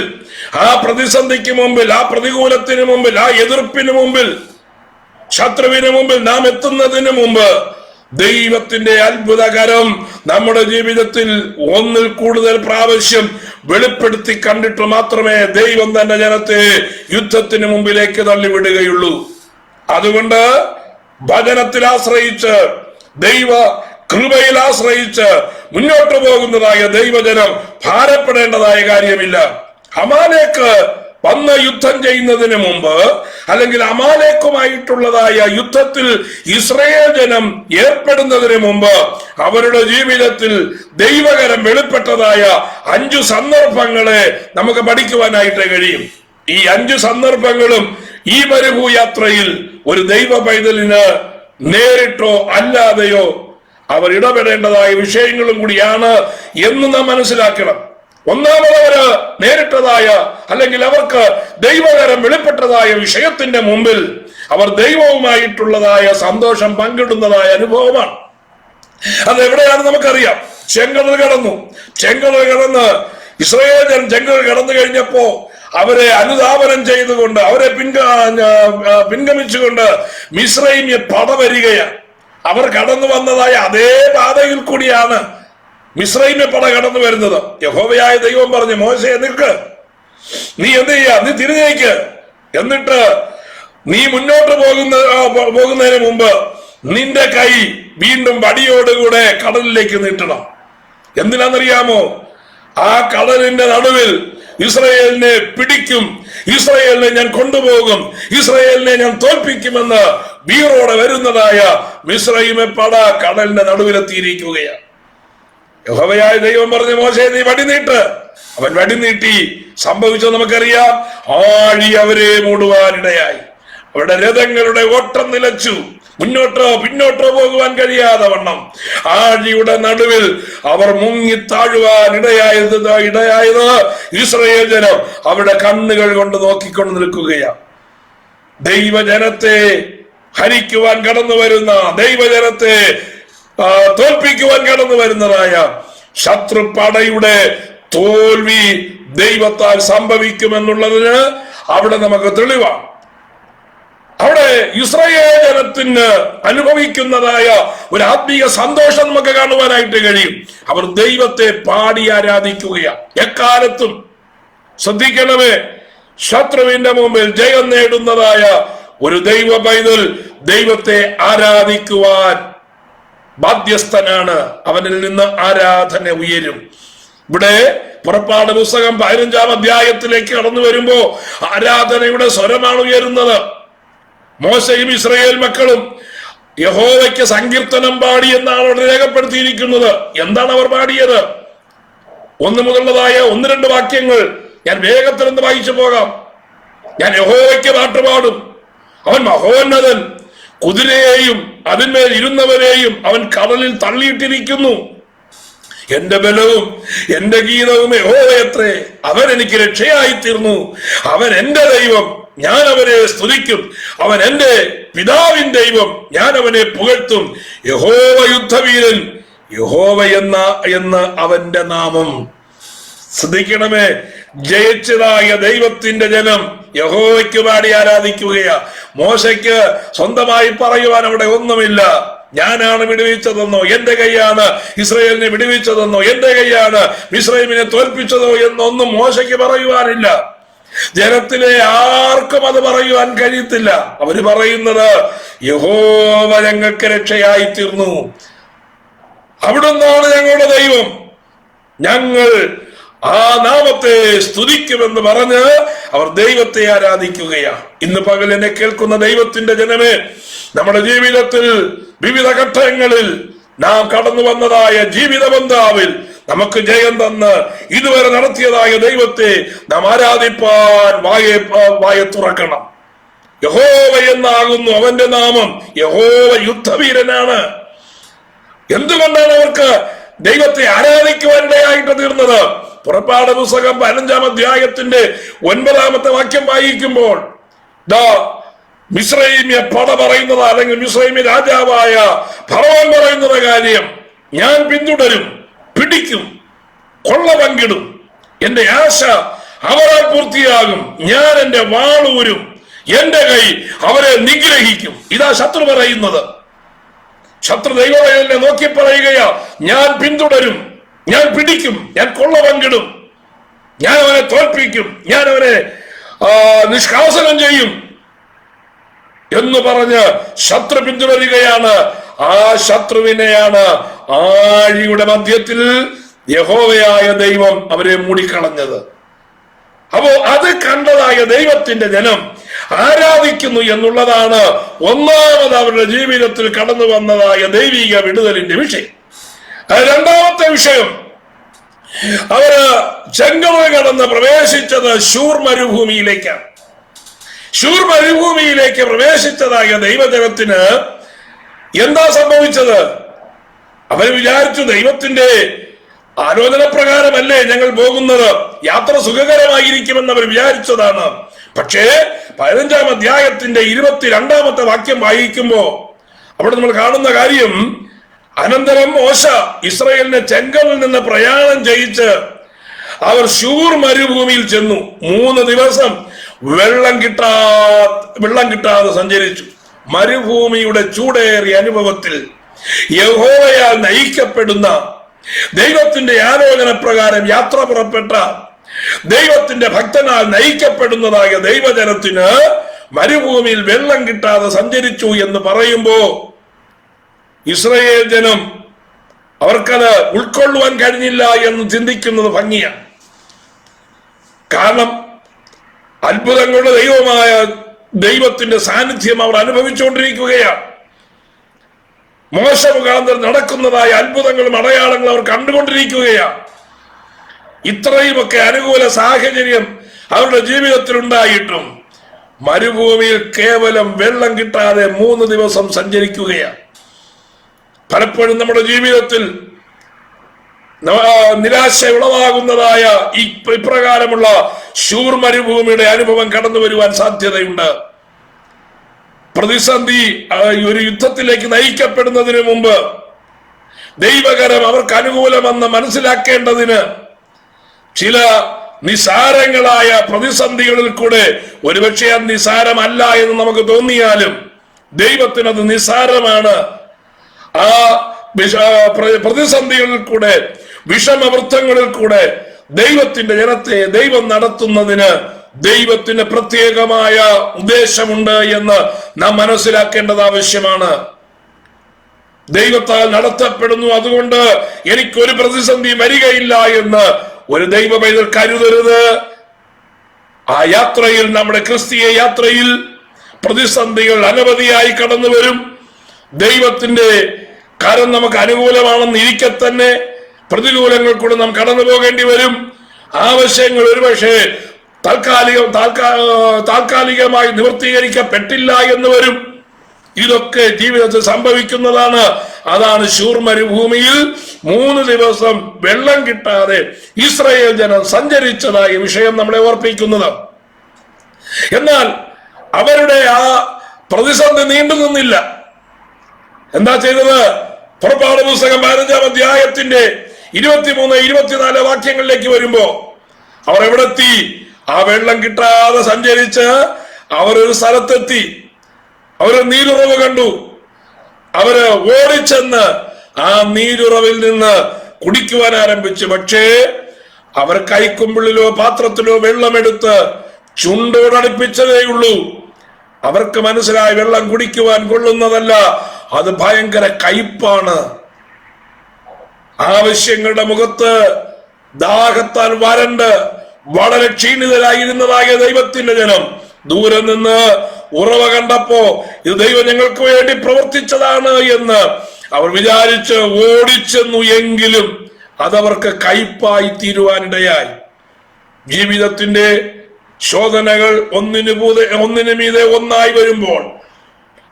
ആ പ്രതിസന്ധിക്ക് മുമ്പിൽ, ആ പ്രതികൂലത്തിന് മുമ്പിൽ, ആ എതിർപ്പിന് മുമ്പിൽ, ശത്രുവിന് മുമ്പിൽ നാം എത്തുന്നതിന് മുമ്പ് ദൈവത്തിന്റെ അത്ഭുതകരം നമ്മുടെ ജീവിതത്തിൽ ഒന്നിൽ കൂടുതൽ പ്രാവശ്യം വെളിപ്പെടുത്തി കണ്ടിട്ട് മാത്രമേ ദൈവം തന്റെ ജനത്തെ യുദ്ധത്തിന് മുമ്പിലേക്ക് തള്ളിവിടുകയുള്ളൂ. അതുകൊണ്ട് വചനത്തിൽ ആശ്രയിച്ച്, ദൈവ കൃപയിൽ ആശ്രയിച്ച് മുന്നോട്ട് പോകുന്നതായ ദൈവജനം ഭാരപ്പെടേണ്ടതായ കാര്യമില്ല. അമാലേക്ക് വന്ന് യുദ്ധം ചെയ്യുന്നതിന് മുമ്പ്, അല്ലെങ്കിൽ അമാലേക്കുമായിട്ടുള്ളതായ യുദ്ധത്തിൽ ഇസ്രായേൽ ജനം ഏർപ്പെടുന്നതിന് മുമ്പ് അവരുടെ ജീവിതത്തിൽ ദൈവകരം വെളിപ്പെട്ടതായ 5 സന്ദർഭങ്ങളെ നമുക്ക് പഠിക്കുവാനായിട്ട് കഴിയും. ഈ 5 സന്ദർഭങ്ങളും ഈ മരുഭൂയാത്രയിൽ ഒരു ദൈവ പൈതലിന് നേരിട്ടോ അല്ലാതെയോ അവർ ഇടപെടേണ്ടതായ വിഷയങ്ങളും കൂടിയാണ് എന്ന് നാം മനസ്സിലാക്കണം. ഒന്നാമത് അവര് നേരിട്ടതായ, അല്ലെങ്കിൽ അവർക്ക് ദൈവകരം വെളിപ്പെട്ടതായ വിഷയത്തിന്റെ മുമ്പിൽ അവർ ദൈവവുമായിട്ടുള്ളതായ സന്തോഷം പങ്കിടുന്നതായ അനുഭവമാണ്. അതെവിടെയാണ് നമുക്കറിയാം. ചെങ്കടൽ കടന്ന് ഇസ്രായേൽ ജനം ചെങ്കടൽ കടന്നു കഴിഞ്ഞപ്പോ അവരെ അനുധാവനം ചെയ്തുകൊണ്ട്, അവരെ പിൻഗമിച്ചുകൊണ്ട് മിസ്രൈമ്യ പട വരികയാണ്. അവർ കടന്നു വന്നതായ അതേ പാതയിൽ കൂടിയാണ് മിസ്രൈമ്യ പട കടന്നു വരുന്നത്. യഹോവയായ ദൈവം പറഞ്ഞു, മോശയെ നിൽക്ക്, നീ എന്ത് ചെയ്യാ, നീ തിരിഞ്ഞേക്ക്, എന്നിട്ട് നീ മുന്നോട്ട് പോകുന്നതിന് മുമ്പ് നിന്റെ കൈ വീണ്ടും വടിയോടുകൂടെ കടലിലേക്ക് നീട്ടണം. എന്തിനാണെന്നറിയാമോ? ആ കടലിന്റെ നടുവിൽ ഇസ്രായേലിനെ പിടിക്കും, ഇസ്രായേലിനെ ഞാൻ കൊണ്ടുപോകും, ഇസ്രായേലിനെ ഞാൻ തോൽപ്പിക്കുമെന്ന് വീറോടെ വരുന്നതായ മിസ്രൈമ്യ പട കടലിന്റെ നടുവിലെത്തിയിരിക്കുകയാണ്. യഹോവയായ ദൈവം പറഞ്ഞു, മോശേ നീ വടി നീട്ട്. അവൻ വടി നീട്ടി. സംഭവിച്ചത് നമുക്കറിയാം. ആഴി അവരെ മൂടുവാനിടയായി. അവരുടെ രഥങ്ങളുടെ ഓട്ടം നിലച്ചു. മുന്നോട്ടോ പിന്നോട്ടോ പോകുവാൻ കഴിയാതെ വണ്ണം ആഴിയുടെ നടുവിൽ അവർ മുങ്ങി താഴുവാൻ ഇടയായത് ഇസ്രായേൽ ജനം അവരുടെ കണ്ണുകൾ കൊണ്ട് നോക്കിക്കൊണ്ട് നിൽക്കുകയാണ്. ദൈവജനത്തെ ഹരിക്കുവാൻ കടന്നു വരുന്ന, ദൈവജനത്തെ തോൽപ്പിക്കുവാൻ കടന്നു വരുന്നതായ ശത്രുപടയുടെ തോൽവി ദൈവത്താൽ സംഭവിക്കുമെന്നുള്ളതിന് അവിടെ നമുക്ക് തെളിവാണ്. അവിടെ ഇസ്രായേൽ ജനത്തിന് അനുഭവിക്കുന്നതായ ഒരു ആത്മീയ സന്തോഷം നമുക്ക് കാണുവാനായിട്ട് കഴിയും. അവർ ദൈവത്തെ പാടി ആരാധിക്കുകയാണ്. എക്കാലത്തും ശ്രദ്ധിക്കണമേ, ശത്രുവിന്റെ മുമ്പിൽ ജയം നേടുന്നതായ ഒരു ദൈവ പൈതൽ ദൈവത്തെ ആരാധിക്കുവാൻ ബാധ്യസ്ഥനാണ്. അവനിൽ നിന്ന് ആരാധന ഉയരും. ഇവിടെ പുറപ്പാട് പുസ്തകം 15-ാം അധ്യായത്തിലേക്ക് കടന്നു വരുമ്പോ ആരാധനയുടെ സ്വരമാണ് ഉയരുന്നത്. മോശയും ഇസ്രായേൽ മക്കളും യഹോവയ്ക്ക് സങ്കീർത്തനം പാടി എന്നാണ് അവിടെ രേഖപ്പെടുത്തിയിരിക്കുന്നത്. എന്താണ് അവർ പാടിയത്? 1 മുതലുള്ളതായ 1-2 വാക്യങ്ങൾ ഞാൻ വേഗത്തിൽ ഒന്ന് വായിച്ചു പോകാം. ഞാൻ യഹോവയ്ക്ക് പാട്ടുപാടും, അവൻ മഹോന്നതൻ, കുതിരയെയും അതിന്മേൽ ഇരുന്നവരെയും അവൻ കടലിൽ തള്ളിയിട്ടിരിക്കുന്നു. എന്റെ ബലവും എന്റെ ഗീതവും യഹോവയത്രേ, അവൻ എനിക്ക് രക്ഷയായി തീർന്നു. അവൻ എന്റെ ദൈവം, ഞാൻ അവനെ സ്തുതിക്കും. അവൻ എന്റെ പിതാവിൻ ദൈവം, ഞാൻ അവനെ പുകഴ്ത്തും. യഹോവ യുദ്ധവീരൻ, യഹോവ എന്ന് അവന്റെ നാമം. ശ്രദ്ധിക്കണമേ, ജയിച്ചതായ ദൈവത്തിന്റെ ജനം യഹോവയ്ക്ക് പാടി ആരാധിക്കുകയാ. മോശയ്ക്ക് സ്വന്തമായി പറയുവാൻ അവിടെ ഒന്നുമില്ല. ഞാനാണ് വിടുവിച്ചതെന്നോ, എന്റെ കൈയാണ് ഇസ്രായേലിനെ വിടുവിച്ചതെന്നോ, എന്റെ കൈയാണ് മിസ്രൈമിനെ തോൽപ്പിച്ചതോ എന്നൊന്നും മോശയ്ക്ക് പറയുവാനില്ല. ജനത്തിലെ ആർക്കും അത് പറയുവാൻ കഴിയത്തില്ല. അവര് പറയുന്നത് യഹോവ ഞങ്ങൾക്ക് രക്ഷയായി തീർന്നു, അവിടുന്നാണ് ഞങ്ങളുടെ ദൈവം, ഞങ്ങൾ ആ നാമത്തെ സ്തുതിക്കുമെന്ന് പറഞ്ഞ് അവർ ദൈവത്തെ ആരാധിക്കുകയാണ്. ഇന്ന് പകൽ എന്നെ കേൾക്കുന്ന ദൈവത്തിന്റെ ജനമേ, നമ്മുടെ ജീവിതത്തിൽ വിവിധ ഘട്ടങ്ങളിൽ നാം കടന്നു വന്നതായ ജീവിത ബന്ധാവിൽ നമുക്ക് ജയം തന്ന് ഇതുവരെ നടത്തിയതായ ദൈവത്തെ നാം ആരാധിപ്പാൻ വായ തുറക്കണം. യഹോവ എന്നാകുന്നു അവന്റെ നാമം. യഹോവ യുദ്ധവീരനാണ്. എന്തുകൊണ്ടാണ് അവർക്ക് ദൈവത്തെ ആരാധിക്കുവാനിടയായിട്ട് തീർന്നത്? പുറപ്പാട് പുസ്തകം 15-ാം അധ്യായത്തിന്റെ 9-ാമത്തെ വാക്യം വായിക്കുമ്പോൾ മിസ്രൈമ്യ പട പറയുന്നത്, അല്ലെങ്കിൽ മിസ്രൈമ്യ രാജാവായ ഫറവോൻ പറയുന്നത് കാര്യം, ഞാൻ പിന്തുടരും, പിടിക്കും, കൊള്ള പങ്കിടും. എന്റെ ആശ അവരാൽ പൂർത്തിയാകും. ഞാൻ എന്റെ വാളൂരും, എന്റെ കൈ അവരെ നിഗ്രഹിക്കും. ഇതാ ശത്രു പറയുന്നത്. ശത്രു ദൈവവയലിനെ നോക്കി പറയുകയാ, ഞാൻ പിന്തുടരും, ഞാൻ പിടിക്കും, ഞാൻ കൊള്ള പങ്കിടും, ഞാൻ അവനെ തോൽപ്പിക്കും, ഞാൻ അവനെ നിഷ്കാസനം ചെയ്യും എന്ന് പറഞ്ഞ് ശത്രു പിന്തുടരുകയാണ്. ആ ശത്രുവിനെയാണ് ആഴിയുടെ മധ്യത്തിൽ യഹോവയായ ദൈവം അവരെ മൂടിക്കളഞ്ഞത്. അപ്പോ അത് കണ്ടതായ ദൈവത്തിന്റെ ജനം ആരാധിക്കുന്നു എന്നുള്ളതാണ് ഒന്നാമത് അവരുടെ ജീവിതത്തിൽ കടന്നു വന്നതായ ദൈവിക വിടുതലിന്റെ വിഷയം. രണ്ടാമത്തെ വിഷയം, അവര് ചെങ്കടൽ കടന്ന് പ്രവേശിച്ചത് ശൂർ മരുഭൂമിയിലേക്കാണ്. ശൂർ മരുഭൂമിയിലേക്ക് പ്രവേശിച്ചതായ ദൈവജനത്തിന് എന്താ സംഭവിച്ചത്? അവർ വിചാരിച്ചു ദൈവത്തിന്റെ ആലോചന പ്രകാരമല്ലേ ഞങ്ങൾ പോകുന്നത്, യാത്ര സുഖകരമായിരിക്കുമെന്ന് അവർ വിചാരിച്ചതാണ്. പക്ഷേ 15-ാം അധ്യായത്തിന്റെ 22-ാമത്തെ വാക്യം വായിക്കുമ്പോ അവിടെ നമ്മൾ കാണുന്ന കാര്യം, അനന്തരം മോശ ഇസ്രായേലിനെ ചെങ്കടലിൽ നിന്ന് പ്രയാണം ചെയ്യിച്ച് അവർ ശൂർ മരുഭൂമിയിൽ ചെന്നു. 3 ദിവസം വെള്ളം കിട്ടാതെ സഞ്ചരിച്ചു. മരുഭൂമിയുടെ ചൂടേറിയ അനുഭവത്തിൽ യഹോവയാൽ നയിക്കപ്പെടുന്ന, ദൈവത്തിന്റെ ആലോചന പ്രകാരം യാത്ര പുറപ്പെട്ട, ദൈവത്തിന്റെ ഭക്തനാൽ നയിക്കപ്പെടുന്നതായ ദൈവജനത്തിന് മരുഭൂമിയിൽ വെള്ളം കിട്ടാതെ സഞ്ചരിച്ചു എന്ന് പറയുമ്പോ ഇസ്രായേൽ ജനം അവർക്കത് ഉൾക്കൊള്ളുവാൻ കഴിഞ്ഞില്ല എന്ന് ചിന്തിക്കുന്നത് ഭംഗിയാണ്. കാരണം അത്ഭുതങ്ങളുടെ ദൈവമായ ദൈവത്തിന്റെ സാന്നിധ്യം അവർ അനുഭവിച്ചുകൊണ്ടിരിക്കുകയാണ്. മോശ മുഖാന്തരം നടക്കുന്നതായ അത്ഭുതങ്ങളും അടയാളങ്ങളും അവർ കണ്ടുകൊണ്ടിരിക്കുകയാണ്. ഇത്രയുമൊക്കെ അനുകൂല സാഹചര്യം അവരുടെ ജീവിതത്തിൽ ഉണ്ടായിട്ടും മരുഭൂമിയിൽ കേവലം വെള്ളം കിട്ടാതെ 3 ദിവസം സഞ്ചരിക്കുകയാണ്. പലപ്പോഴും നമ്മുടെ ജീവിതത്തിൽ നിരാശ ഉളവാകുന്നതായ ഇപ്രകാരമുള്ള ശൂർ മരുഭൂമിയുടെ അനുഭവം കടന്നു വരുവാൻ സാധ്യതയുണ്ട്. പ്രതിസന്ധി ഒരു യുദ്ധത്തിലേക്ക് നയിക്കപ്പെടുന്നതിന് മുമ്പ് ദൈവകരം അവർക്ക് അനുകൂലമെന്ന് മനസ്സിലാക്കേണ്ടതിന് ചില നിസാരങ്ങളായ പ്രതിസന്ധികളിൽ കൂടെ, ഒരുപക്ഷെ അത് നിസാരമല്ല എന്ന് നമുക്ക് തോന്നിയാലും ദൈവത്തിനത് നിസാരമാണ്. ആ പ്രതിസന്ധികളിൽ കൂടെ, വിഷമവൃത്തങ്ങളിൽ കൂടെ ദൈവത്തിന്റെ ജനത്തെ ദൈവം നടത്തുന്നതിന് ദൈവത്തിന് പ്രത്യേകമായ ഉദ്ദേശമുണ്ട് എന്ന് നാം മനസ്സിലാക്കേണ്ടത് ആവശ്യമാണ്. ദൈവത്താൽ നടത്തപ്പെടുന്നു, അതുകൊണ്ട് എനിക്കൊരു പ്രതിസന്ധി വരികയില്ല എന്ന് ഒരു ദൈവ പൈതൽ കരുതരുത്. ആ യാത്രയിൽ, നമ്മുടെ ക്രിസ്തീയ യാത്രയിൽ പ്രതിസന്ധികൾ അനവധിയായി കടന്നു വരും. ദൈവത്തിന്റെ കരം നമുക്ക് അനുകൂലമാണെന്ന് ഇരിക്കെ തന്നെ പ്രതികൂലങ്ങൾ കൂടെ നാം കടന്നു പോകേണ്ടി വരും. ആവശ്യങ്ങൾ ഒരുപക്ഷെ താൽക്കാലികമായി നിവൃത്തീകരിക്കപ്പെട്ടില്ല എന്ന് വരും. ഇതൊക്കെ ജീവിതത്തിൽ സംഭവിക്കുന്നതാണ്. അതാണ് ശൂർ മരുഭൂമിയിൽ 3 ദിവസം വെള്ളം കിട്ടാതെ ഇസ്രായേൽ ജനം സഞ്ചരിച്ചതായ വിഷയം നമ്മളെ ഓർപ്പിക്കുന്നത്. എന്നാൽ അവരുടെ ആ പ്രതിസന്ധി നീണ്ടു നിന്നില്ല. എന്താ ചെയ്തത്? പുറപ്പാട് പുസ്തകം 15-ാം അധ്യായത്തിന്റെ 23-24 വാക്യങ്ങളിലേക്ക് വരുമ്പോ അവർ എവിടെത്തി? ആ വെള്ളം കിട്ടാതെ സഞ്ചരിച്ച് അവരൊരു സ്ഥലത്തെത്തി. അവര് നീരുറവ് കണ്ടു. അവര് ഓടിച്ചെന്ന് ആ നീരുറവിൽ നിന്ന് കുടിക്കുവാൻ ആരംഭിച്ചു. പക്ഷേ അവർ കൈക്കുമ്പിളിലോ പാത്രത്തിലോ വെള്ളമെടുത്ത് ചുണ്ടോടടുപ്പിച്ചതേയുള്ളൂ. അവർക്ക് മനസ്സിലായി വെള്ളം കുടിക്കുവാൻ കൊള്ളുന്നതല്ല, അത് ഭയങ്കര കയ്പാണ്. ആവശ്യങ്ങളുടെ മുഖത്ത് ദാഹത്താൽ വരണ്ട് വളരെ ക്ഷീണിതരായിരുന്നതായ ദൈവത്തിന്റെ ജനം ദൂരെ നിന്ന് ഉറവ കണ്ടപ്പോ ഇത് ദൈവം ഞങ്ങൾക്ക് വേണ്ടി പ്രവർത്തിച്ചതാണ് എന്ന് അവർ വിചാരിച്ച് ഓടിച്ചെന്നു. എങ്കിലും അതവർക്ക് കയ്പായി തീരുവാനിടയായി. ജീവിതത്തിന്റെ ശോധനകൾ ഒന്നിനു മീതെ ഒന്നായി വരുമ്പോൾ,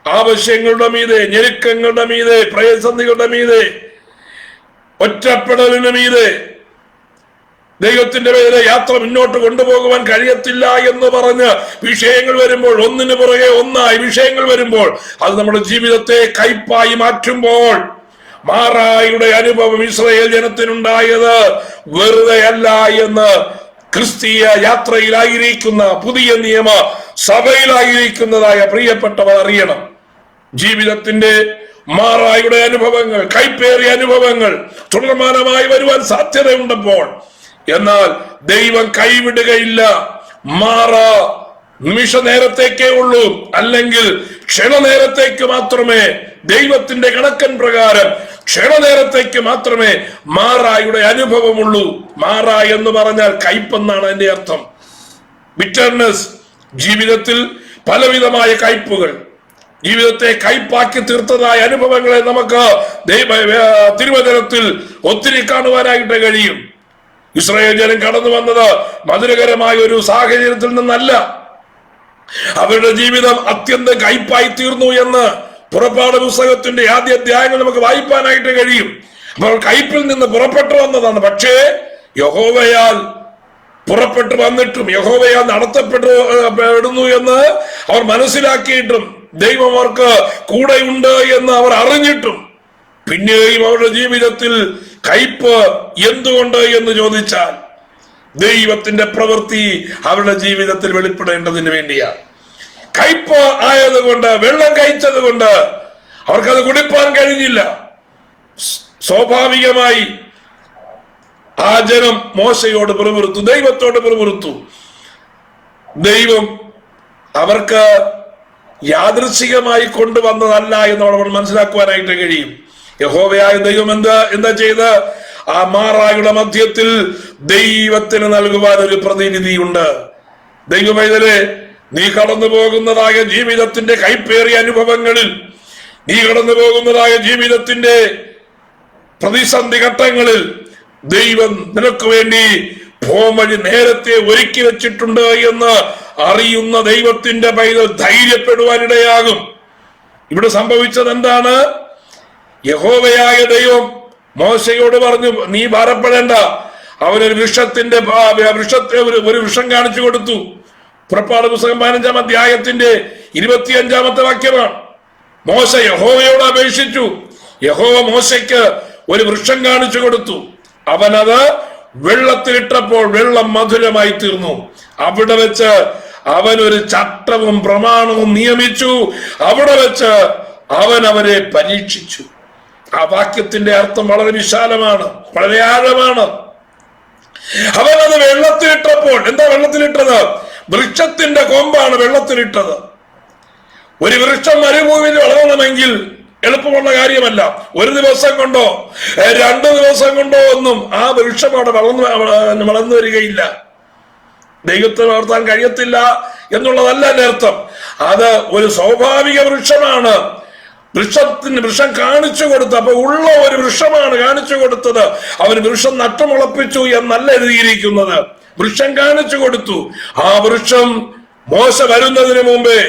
ആവശ്യങ്ങളുടെ മീതെ, ഞെരുക്കങ്ങളുടെ മീതെ, പ്രതിസന്ധികളുടെ മീതെ, ഒറ്റപ്പെടലിന് മീതെ ദൈവത്തിന്റെ പേരിൽ യാത്ര മുന്നോട്ട് കൊണ്ടുപോകുവാൻ കഴിയത്തില്ല എന്ന് പറഞ്ഞ് വിഷയങ്ങൾ വരുമ്പോൾ, ഒന്നിനു പുറകെ ഒന്നായി വിഷയങ്ങൾ വരുമ്പോൾ, അത് നമ്മുടെ ജീവിതത്തെ കയ്പായി മാറ്റുമ്പോൾ മാറായുടെ അനുഭവം ഇസ്രായേൽ ജനത്തിനുണ്ടായത് വെറുതെ അല്ല എന്ന് ക്രിസ്തീയ യാത്രയിലായിരിക്കുന്ന, പുതിയ നിയമ സഭയിലായിരിക്കുന്നതായ പ്രിയപ്പെട്ടവർ അറിയണം. ജീവിതത്തിന്റെ മാറായുടെ അനുഭവങ്ങൾ, കൈപ്പേറിയ അനുഭവങ്ങൾ തുടർമാനമായി വരുവാൻ സാധ്യതയുണ്ടപ്പോൾ, എന്നാൽ ദൈവം കൈവിടുകയില്ല. മാറ നിമിഷ നേരത്തേക്കേ ഉള്ളൂ, അല്ലെങ്കിൽ ക്ഷണനേരത്തേക്ക് മാത്രമേ, ദൈവത്തിന്റെ കണക്കൻ പ്രകാരം ക്ഷണനേരത്തേക്ക് മാത്രമേ മാറായുടെ അനുഭവമുള്ളൂ. മാറ എന്ന് പറഞ്ഞാൽ കയ്പെന്നാണ് അതിന്റെ അർത്ഥം. ബിറ്റർനെസ്, ജീവിതത്തിൽ പലവിധമായ കയ്പുകൾ, ജീവിതത്തെ കയ്പാക്കി തീർത്തതായ അനുഭവങ്ങളെ നമുക്ക് തിരുവചനത്തിൽ ഒത്തിരി കാണുവാനായിട്ട് കഴിയും. ഇസ്രായേൽ ജനം കടന്നു വന്നത് മധുരകരമായ ഒരു സാഹചര്യത്തിൽ നിന്നല്ല. അവരുടെ ജീവിതം അത്യന്തം കയ്പായി തീർന്നു എന്ന് പുറപ്പാട് പുസ്തകത്തിന്റെ ആദ്യ അധ്യായങ്ങൾ നമുക്ക് വായിപ്പാനായിട്ട് കഴിയും. അപ്പോൾ കയ്പിൽ നിന്ന് പുറപ്പെട്ടു വന്നതാണ്. പക്ഷേ യഹോവയാൽ പുറപ്പെട്ടു വന്നിട്ടും, യഹോവയാൽ നടത്തപ്പെടുന്നു എന്ന് അവർ മനസ്സിലാക്കിയിട്ടും, ദൈവം അവർക്ക് കൂടെയുണ്ട് എന്ന് അവർ അറിഞ്ഞിട്ടും, പിന്നെയും അവരുടെ ജീവിതത്തിൽ കയ്പ് എന്തുകൊണ്ട് എന്ന് ചോദിച്ചാൽ, ദൈവത്തിന്റെ പ്രവൃത്തി അവരുടെ ജീവിതത്തിൽ വെളിപ്പെടേണ്ടതിന് വേണ്ടിയാണ്. കയ്പ് ആയതുകൊണ്ട്, വെള്ളം കഴിച്ചത് കൊണ്ട് അവർക്കത് കുടിപ്പാൻ കഴിഞ്ഞില്ല. സ്വാഭാവികമായി ആ ജനം മോശയോട് പിറുപിറുത്തു, ദൈവത്തോട് പിറുപിറുത്തു. ദൈവം അവർക്ക് യാദൃച്ഛികമായി കൊണ്ടുവന്നതല്ല എന്ന് നമ്മൾ മനസ്സിലാക്കുവാനായിട്ട് കഴിയും. യഹോവയായ ദൈവം എന്താ ചെയ്ത്, ആ മാറായുടെ മധ്യത്തിൽ ദൈവത്തിന് നൽകുവാൻ ഒരു പ്രതിനിധിയുണ്ട്. ദൈവമൈതലേ, നീ കടന്നു പോകുന്നതായ ജീവിതത്തിന്റെ കൈപ്പേറിയ അനുഭവങ്ങളിൽ, നീ കടന്നു പോകുന്നതായ ജീവിതത്തിന്റെ പ്രതിസന്ധി ഘട്ടങ്ങളിൽ ദൈവം നിനക്ക് വേണ്ടി പോംവഴി നേരത്തെ ഒരുക്കി വെച്ചിട്ടുണ്ട് എന്ന് അറിയുന്ന ദൈവത്തിന്റെ പൈതൽ ധൈര്യപ്പെടുവാനിടയാകും. ഇവിടെ സംഭവിച്ചത് എന്താണ്? യഹോവയായ ദൈവം മോശയോട് പറഞ്ഞു, നീ ഭാരപ്പെടേണ്ട. അവനൊരു ഒരു വൃക്ഷം കാണിച്ചു കൊടുത്തു. പുറപ്പാട് പുസ്തകം 15-ാം അധ്യായത്തിന്റെ 25-ാമത്തെ വാക്യമാണ്. മോശ യഹോവയോട് അപേക്ഷിച്ചു. യഹോവ മോശയ്ക്ക് ഒരു വൃക്ഷം കാണിച്ചു കൊടുത്തു. അവനത് വെള്ളത്തിലിട്ടപ്പോൾ വെള്ളം മധുരമായി തീർന്നു. അവിടെ വെച്ച് അവൻ ഒരു ചട്ടവും പ്രമാണവും നിയമിച്ചു. അവിടെ വെച്ച് അവൻ അവരെ പരീക്ഷിച്ചു. ആ വാക്യത്തിന്റെ അർത്ഥം വളരെ വിശാലമാണ്, വളരെ ആഴമാണ്. അവനത് വെള്ളത്തിലിട്ടപ്പോൾ, എന്താ വെള്ളത്തിലിട്ടത്? വൃക്ഷത്തിന്റെ കൊമ്പാണ് വെള്ളത്തിലിട്ടത്. ഒരു വൃക്ഷം മരുഭൂമിയിൽ വളരണമെങ്കിൽ എളുപ്പമുള്ള കാര്യമല്ല. ഒരു ദിവസം കൊണ്ടോ 2 ദിവസം കൊണ്ടോ ഒന്നും ആ വൃക്ഷം അവിടെ വളർന്നു വരികയില്ല. ദൈവത്തെ വളർത്താൻ കഴിയത്തില്ല എന്നുള്ളതല്ല എന്റെ അർത്ഥം. അത് ഒരു സ്വാഭാവിക വൃക്ഷമാണ്. വൃക്ഷം കാണിച്ചു കൊടുത്തു. അപ്പൊ ഉള്ള ഒരു വൃക്ഷമാണ് കാണിച്ചു കൊടുത്തത്. അവന് വൃക്ഷം നട്ടുമുളപ്പിച്ചു എന്നല്ല എഴുതിയിരിക്കുന്നത്. വൃക്ഷം കാണിച്ചു കൊടുത്തു. ആ വൃക്ഷം മോശ വരുന്നതിന് മുമ്പേ,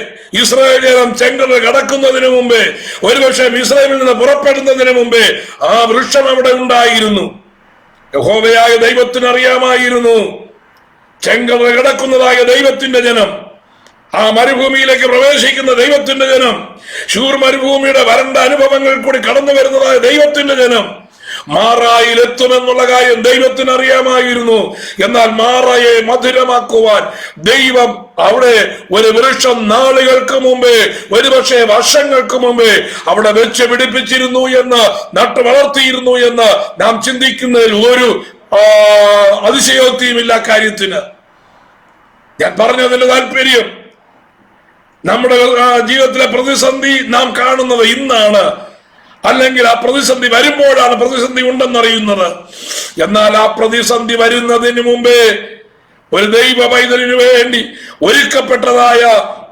ഇസ്രായേൽ ജനം ചെങ്കടൽ കടക്കുന്നതിന് മുമ്പേ, ഒരുപക്ഷെ ഇസ്രായേലിൽ നിന്ന് പുറപ്പെടുന്നതിന് മുമ്പേ ആ വൃക്ഷം അവിടെ ഉണ്ടായിരുന്നു. യഹോവയായ ദൈവത്തിന് അറിയാമായിരുന്നു ചെങ്കടൽ കടക്കുന്നതായ ദൈവത്തിന്റെ ജനം, ആ മരുഭൂമിയിലേക്ക് പ്രവേശിക്കുന്ന ദൈവത്തിന്റെ ജനം, ശൂർ മരുഭൂമിയുടെ വരണ്ട അനുഭവങ്ങൾ കൂടി കടന്നു വരുന്നതായ ദൈവത്തിന്റെ ജനം മാറായിൽ എത്തുമെന്നുള്ള കാര്യം ദൈവത്തിന് അറിയാമായിരുന്നു. എന്നാൽ മാറയെ മധുരമാക്കുവാൻ ദൈവം അവിടെ ഒരു വൃക്ഷം നാളുകൾക്ക് മുമ്പേ, ഒരുപക്ഷെ വർഷങ്ങൾക്ക് മുമ്പേ അവിടെ വെച്ച് പിടിപ്പിച്ചിരുന്നു എന്ന്, നട്ടു വളർത്തിയിരുന്നു എന്ന് നാം ചിന്തിക്കുന്നതിൽ ഒരു അതിശയോക്തിയുമില്ല കാര്യത്തിന്. ഞാൻ പറഞ്ഞതിന്റെ താല്പര്യം, നമ്മുടെ ജീവിതത്തിലെ പ്രതിസന്ധി നാം കാണുന്നത് ഇന്നാണ്, അല്ലെങ്കിൽ ആ പ്രതിസന്ധി വരുമ്പോഴാണ് പ്രതിസന്ധി ഉണ്ടെന്നറിയുന്നത്. എന്നാൽ ആ പ്രതിസന്ധി വരുന്നതിന് മുമ്പേ ഒരു ദൈവ പൈതലിനു വേണ്ടി ഒരുക്കപ്പെട്ടതായ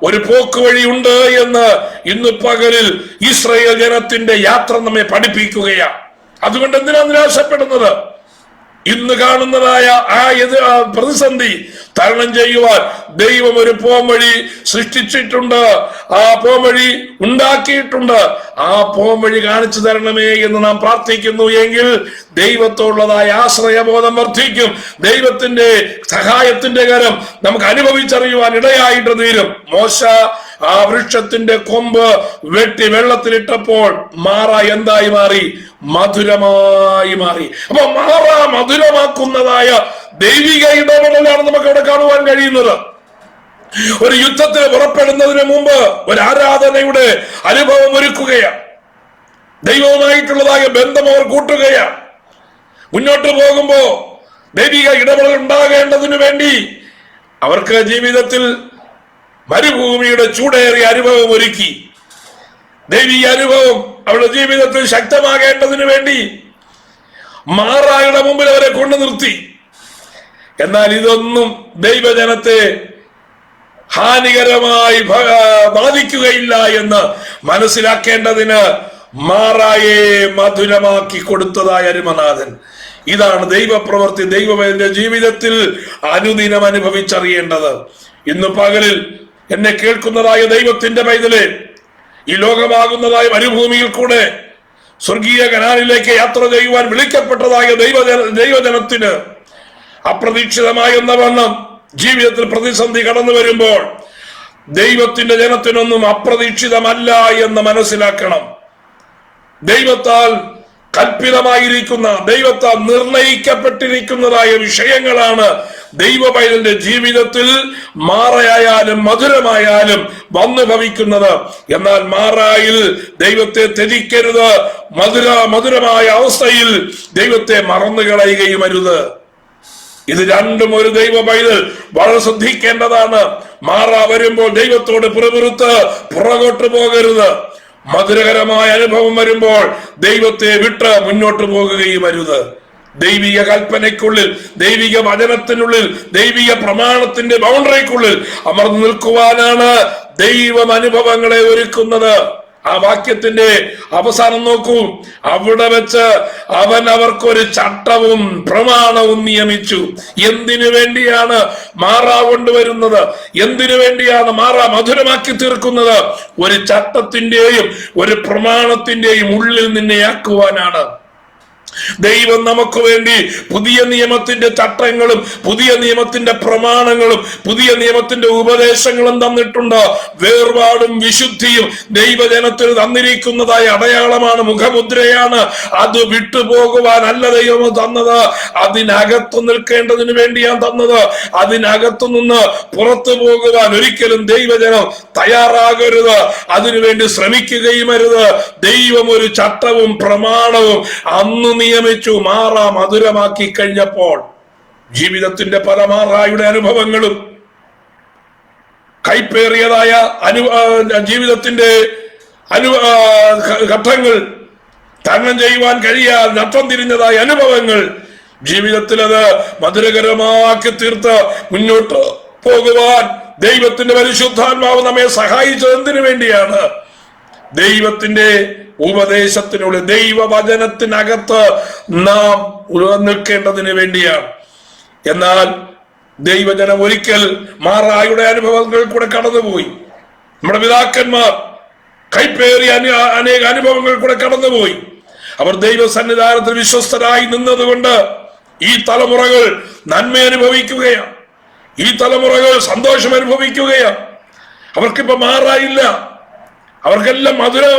ഒരു പോക്കുവഴി ഉണ്ട് എന്ന് ഇന്ന് പകലിൽ ഇസ്രായേൽ ജനത്തിന്റെ യാത്ര നമ്മെ പഠിപ്പിക്കുകയാണ്. അതുകൊണ്ട് എന്തിനാ നിരാശപ്പെടുന്നത്? ഇന്ന് കാണുന്നതായ ആ പ്രതിസന്ധി തരണം ചെയ്യുവാൻ ദൈവം ഒരു പോംവഴി സൃഷ്ടിച്ചിട്ടുണ്ട്. ആ പോംവഴി ഉണ്ടാക്കിയിട്ടുണ്ട്. ആ പോംവഴി കാണിച്ചു തരണമേ എന്ന് നാം പ്രാർത്ഥിക്കുന്നു. എങ്കിൽ ദൈവത്തോടുള്ളതായ ആശ്രയബോധം വർദ്ധിക്കും. ദൈവത്തിന്റെ സഹായത്തിന്റെ കരം നമുക്ക് അനുഭവിച്ചറിയുവാൻ ഇടയായിട്ട് തീരും. മോശ ആ വൃക്ഷത്തിന്റെ കൊമ്പ് വെട്ടി വെള്ളത്തിലിട്ടപ്പോൾ മാറ എന്തായി മാറി? മധുരമായി മാറി. അപ്പൊ മാറ മധുരമാക്കുന്നതായ ദൈവിക ഇടപെടലാണ് നമുക്ക് അവിടെ കാണുവാൻ കഴിയുന്നത്. ഒരു യുദ്ധത്തിന് പുറപ്പെടുന്നതിന് മുമ്പ് ഒരു ആരാധനയുടെ അനുഭവം ഒരുക്കുകയാണ്. ദൈവവുമായിട്ടുള്ളതായ ബന്ധം അവർ കൂട്ടുകയാണ്. മുന്നോട്ട് പോകുമ്പോ ദൈവിക ഇടപെടൽ ഉണ്ടാകേണ്ടതിനു വേണ്ടി അവർക്ക് ജീവിതത്തിൽ മരുഭൂമിയുടെ ചൂടേറിയ അനുഭവം ഒരുക്കി. ദൈവിക അനുഭവം അവരുടെ ജീവിതത്തിൽ ശക്തമാകേണ്ടതിനു വേണ്ടി മാറായുടെ മുമ്പിൽ അവരെ കൊണ്ടു നിർത്തി. എന്നാൽ ഇതൊന്നും ദൈവജനത്തെ ഹാനികരമായി ബാധിക്കുകയില്ല എന്ന് മനസ്സിലാക്കേണ്ടതിന് മാറായെ മധുരമാക്കി കൊടുത്തതായ അരുമനാഥൻ. ഇതാണ് ദൈവപ്രവൃത്തി ദൈവത്തിന്റെ ജീവിതത്തിൽ അനുദിനം അനുഭവിച്ചറിയേണ്ടത്. ഇന്ന് പകലിൽ എന്നെ കേൾക്കുന്നതായ ദൈവത്തിന്റെ പൈതലെ, ഈ ലോകമാകുന്നതായ മരുഭൂമിയിൽ കൂടെ സ്വർഗീയ കനാലിലേക്ക് യാത്ര ചെയ്യുവാൻ വിളിക്കപ്പെട്ടതായ ദൈവജനത്തിന് അപ്രതീക്ഷിതമായെന്ന വണ്ണം ജീവിതത്തിൽ പ്രതിസന്ധി കടന്നു വരുമ്പോൾ ദൈവത്തിന്റെ ജനത്തിനൊന്നും അപ്രതീക്ഷിതമല്ല എന്ന് മനസ്സിലാക്കണം. ദൈവത്താൽ കൽപ്പിതമായിരിക്കുന്ന, ദൈവത്താൽ നിർണയിക്കപ്പെട്ടിരിക്കുന്നതായ വിഷയങ്ങളാണ് ദൈവ പൈതലിന്റെ ജീവിതത്തിൽ മാറയായാലും മധുരമായാലും വന്നു ഭവിക്കുന്നത്. എന്നാൽ മാറായിൽ ദൈവത്തെ ത്യജിക്കരുത്. മധുരമായ അവസ്ഥയിൽ ദൈവത്തെ മറന്നു കളയുകയും അരുത്. ഇത് രണ്ടും ഒരു ദൈവ പൈതൽ വളരെ ശ്രദ്ധിക്കേണ്ടതാണ്. മാറ വരുമ്പോൾ ദൈവത്തോട് പിറുപിറുത്ത് പുറകോട്ട് പോകരുത്. മധുരകരമായ അനുഭവം വരുമ്പോൾ ദൈവത്തെ വിട്ട് മുന്നോട്ട് പോകുകയും അരുത്. ദൈവിക കൽപ്പനയ്ക്കുള്ളിൽ, ദൈവിക വചനത്തിനുള്ളിൽ, ദൈവിക പ്രമാണത്തിന്റെ ബൗണ്ടറിക്കുള്ളിൽ അമർന്നു നിൽക്കുവാനാണ് ദൈവം അനുഭവങ്ങളെ ഒരുക്കുന്നത്. ആ വാക്യത്തിന്റെ അവസാനം നോക്കൂ. അവിടെ വെച്ച് അവൻ അവർക്കൊരു ചട്ടവും പ്രമാണവും നിയമിച്ചു. എന്തിനു വേണ്ടിയാണ് മാറ കൊണ്ടുവരുന്നത്? എന്തിനു വേണ്ടിയാണ് മാറ മധുരമാക്കി തീർക്കുന്നത്? ഒരു ചട്ടത്തിന്റെയും ഒരു പ്രമാണത്തിന്റെയും ഉള്ളിൽ നിന്നെയാക്കുവാനാണ്. ദൈവം നമുക്ക് വേണ്ടി പുതിയ നിയമത്തിന്റെ ചട്ടങ്ങളും പുതിയ നിയമത്തിന്റെ പ്രമാണങ്ങളും പുതിയ നിയമത്തിന്റെ ഉപദേശങ്ങളും തന്നിട്ടുണ്ട്. വേർപാടും വിശുദ്ധിയും ദൈവജനത്തിന് തന്നിരിക്കുന്നതായ അടയാളമാണ്, മുഖമുദ്രയാണ്. അത് വിട്ടുപോകുവാനല്ല ദൈവം തന്നത്, അതിനകത്തു നിൽക്കേണ്ടതിന് വേണ്ടിയാണ് തന്നത്. അതിനകത്തു നിന്ന് പുറത്തു പോകുവാൻ ഒരിക്കലും ദൈവജനം തയ്യാറാകരുത്, അതിനുവേണ്ടി ശ്രമിക്കുകയും അരുത്. ദൈവം ഒരു ചട്ടവും പ്രമാണവും അന്ന് നിയമിച്ചു. മാറ മധുരമാക്കി കഴിഞ്ഞപ്പോൾ ജീവിതത്തിന്റെ പല മാറായുടെ അനുഭവങ്ങളും കൈപ്പേറിയതായ ജീവിതത്തിന്റെ ഘട്ടങ്ങൾ, തരണം ചെയ്യുവാൻ കഴിയാതെ നഷ്ടം തിരിഞ്ഞതായ അനുഭവങ്ങൾ ജീവിതത്തിൽ അത് മധുരകരമാക്കി തീർത്ത് മുന്നോട്ട് പോകുവാൻ ദൈവത്തിന്റെ പരിശുദ്ധാത്മാവ് നമ്മെ സഹായിച്ചത് എന്തിനു വേണ്ടിയാണ്? ദൈവത്തിന്റെ ഉപദേശത്തിനുള്ളിൽ, ദൈവവചനത്തിനകത്ത് നാം നിൽക്കേണ്ടതിന് വേണ്ടിയാണ്. എന്നാൽ ദൈവജനം ഒരിക്കൽ മാറായുടെ അനുഭവങ്ങൾ കൂടെ കടന്നുപോയി. നമ്മുടെ പിതാക്കന്മാർ കൈപ്പേറിയ അനേക അനുഭവങ്ങൾ കൂടെ കടന്നുപോയി. അവർ ദൈവസന്നിധാനത്തിൽ വിശ്വസ്തരായി നിന്നതുകൊണ്ട് ഈ തലമുറകൾ നന്മ അനുഭവിക്കുകയാണ്, ഈ തലമുറകൾ സന്തോഷം അനുഭവിക്കുകയാണ്. അവർക്കിപ്പോ മാറായില്ല, അവർക്കെല്ലാം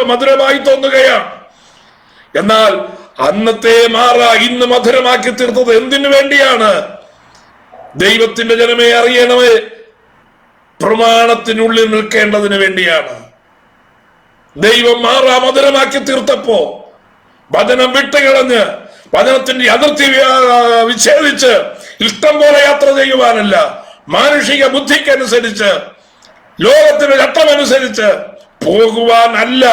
മധുരമായി തോന്നുകയാണ്. എന്നാൽ അന്നത്തെ മാറ ഇന്ന് മധുരമാക്കി തീർത്തത് എന്തിനു വേണ്ടിയാണ്? ദൈവത്തിന്റെ ജനമേ അറിയണമേ, പ്രമാണത്തിനുള്ളിൽ നിൽക്കേണ്ടതിന് വേണ്ടിയാണ്. ദൈവം മാറ മധുരമാക്കി തീർത്തപ്പോ വചനം വിട്ടുകളഞ്ഞ് വചനത്തിന്റെ അതിർത്തി വിച്ഛേദിച്ച് ഇഷ്ടം പോലെ യാത്ര ചെയ്യുവാനല്ല, മാനുഷിക ബുദ്ധിക്കനുസരിച്ച് ലോകത്തിന്റെ ചട്ടമനുസരിച്ച് പോകുവാനല്ല,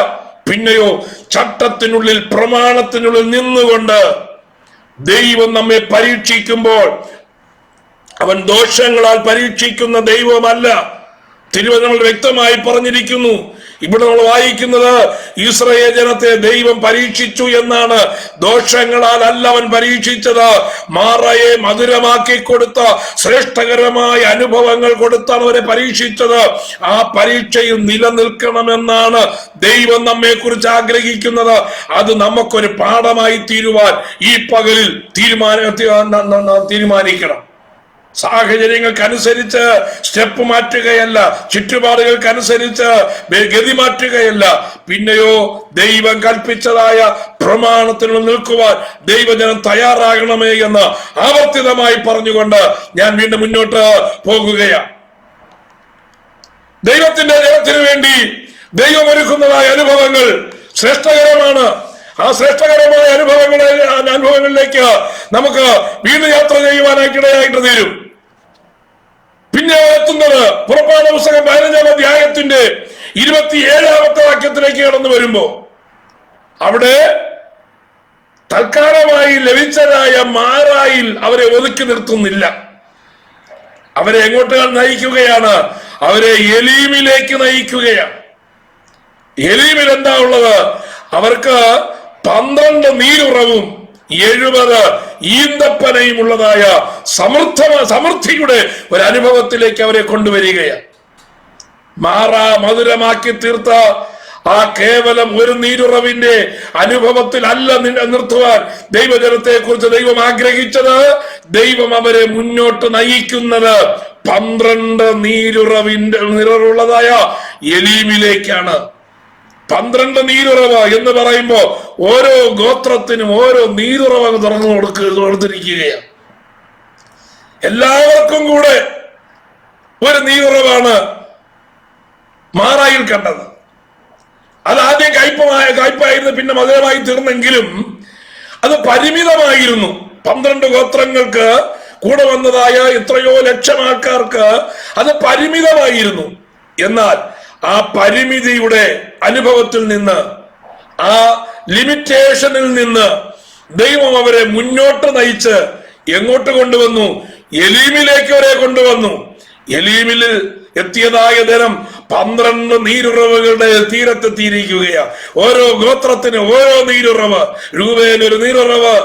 പിന്നെയോ ചട്ടത്തിനുള്ളിൽ പ്രമാണത്തിനുള്ളിൽ നിന്നുകൊണ്ട് ദൈവം നമ്മെ പരീക്ഷിക്കുമ്പോൾ അവൻ ദോഷങ്ങളാൽ പരീക്ഷിക്കുന്ന ദൈവമല്ല. തിരുവചനം വ്യക്തമായി പറഞ്ഞിരിക്കുന്നു. ഇവിടെ നമ്മൾ വായിക്കുന്നത് ഇസ്രായേൽ ജനത്തെ ദൈവം പരീക്ഷിച്ചു എന്നാണ്. ദോഷങ്ങളാൽ അല്ല അവൻ പരീക്ഷിച്ചത്, മാറയെ മധുരമാക്കി കൊടുത്ത ശ്രേഷ്ഠകരമായ അനുഭവങ്ങൾ കൊടുത്താണ് അവരെ പരീക്ഷിച്ചത്. ആ പരീക്ഷയിൽ നിലനിൽക്കണമെന്നാണ് ദൈവം നമ്മെ കുറിച്ച് ആഗ്രഹിക്കുന്നത്. അത് നമുക്കൊരു പാഠമായി തീരുവാൻ ഈ പകലിൽ തീരുമാനിക്കണം. സാഹചര്യങ്ങൾക്കനുസരിച്ച് സ്റ്റെപ്പ് മാറ്റുകയല്ല, ചുറ്റുപാടുകൾക്കനുസരിച്ച് ഗതി മാറ്റുകയല്ല, പിന്നെയോ ദൈവം കൽപ്പിച്ചതായ പ്രമാണത്തിന് നിൽക്കുവാൻ ദൈവജനം തയ്യാറാകണമേ എന്ന് ആവർത്തിതമായി പറഞ്ഞുകൊണ്ട് ഞാൻ വീണ്ടും മുന്നോട്ട് പോകുകയാണ്. ദൈവത്തിന്റെ ജനത്തിനു വേണ്ടി ദൈവം ഒരുക്കുന്നതായ അനുഭവങ്ങൾ ശ്രേഷ്ഠകരമാണ്. ആ ശ്രേഷ്ഠകരമായ അനുഭവങ്ങളിലേക്ക് നമുക്ക് വീണ്ടും യാത്ര ചെയ്യുവാനായിട്ടിടയായിട്ട് തീരും. പിന്നെ എത്തുന്നത് പുറപ്പാട് പുസ്തകം 15-ാം അധ്യായത്തിന്റെ 27-ാമത്തെ വാക്യത്തിലേക്ക് കടന്നു വരുമ്പോ അവിടെ തൽക്കാലമായി ലഭിച്ചതായ മാറായിൽ അവരെ ഒതുക്കി നിർത്തുന്നില്ല. അവരെ എങ്ങോട്ട് നയിക്കുകയാണ്? അവരെ എലീമിലേക്ക് നയിക്കുകയാണ്. എലീമിൽ എന്താ ഉള്ളത്? അവർക്ക് 12 നീരുറവും 70 ഈന്തപ്പനയും ഉള്ളതായ സമൃദ്ധിയുടെ ഒരു അനുഭവത്തിലേക്ക് അവരെ കൊണ്ടുവരികയാണ്. മധുരമാക്കി തീർത്ത ആ കേവലം ഒരു നീരുറവിന്റെ അനുഭവത്തിൽ അല്ല നിർത്തുവാൻ ദൈവജനത്തെ കുറിച്ച് ദൈവം ആഗ്രഹിച്ചത്. ദൈവം അവരെ മുന്നോട്ട് നയിക്കുന്നത് 12 നീരുറവുള്ളതായ എലീമിലേക്കാണ്. 12 നീരുറവ് എന്ന് പറയുമ്പോ ഓരോ ഗോത്രത്തിനും ഓരോ നീരുറവ് തുറന്നു കൊടുത്തിരിക്കുകയാണ്. എല്ലാവർക്കും കൂടെ ഒരു നീരുറവാണ് മാറായിൽ കണ്ടത്. അത് ആദ്യം കയ്പായിരുന്നു, പിന്നെ മധുരമായി തീർന്നെങ്കിലും അത് പരിമിതമായിരുന്നു. 12 ഗോത്രങ്ങൾക്ക് കൂടെ വന്നതായ എത്രയോ ലക്ഷം ആൾക്കാർക്ക് അത് പരിമിതമായിരുന്നു. എന്നാൽ ആ പരിമിതിയുടെ അനുഭവത്തിൽ നിന്ന്, ആ ലിമിറ്റേഷനിൽ നിന്ന് ദൈവം അവരെ മുന്നോട്ട് നയിച്ച് എങ്ങോട്ട് കൊണ്ടുവന്നു? എലീമിലേക്ക് അവരെ കൊണ്ടുവന്നു. എലീമിൽ എത്തിയതായ ദിനം 12 നീരുറവുകളുടെ തീരത്തെത്തിയിരിക്കുകയാണ്. ഓരോ ഗോത്രത്തിന് ഓരോ നീരുറവ്. രൂബേന് ഒരു നീരുറവ്,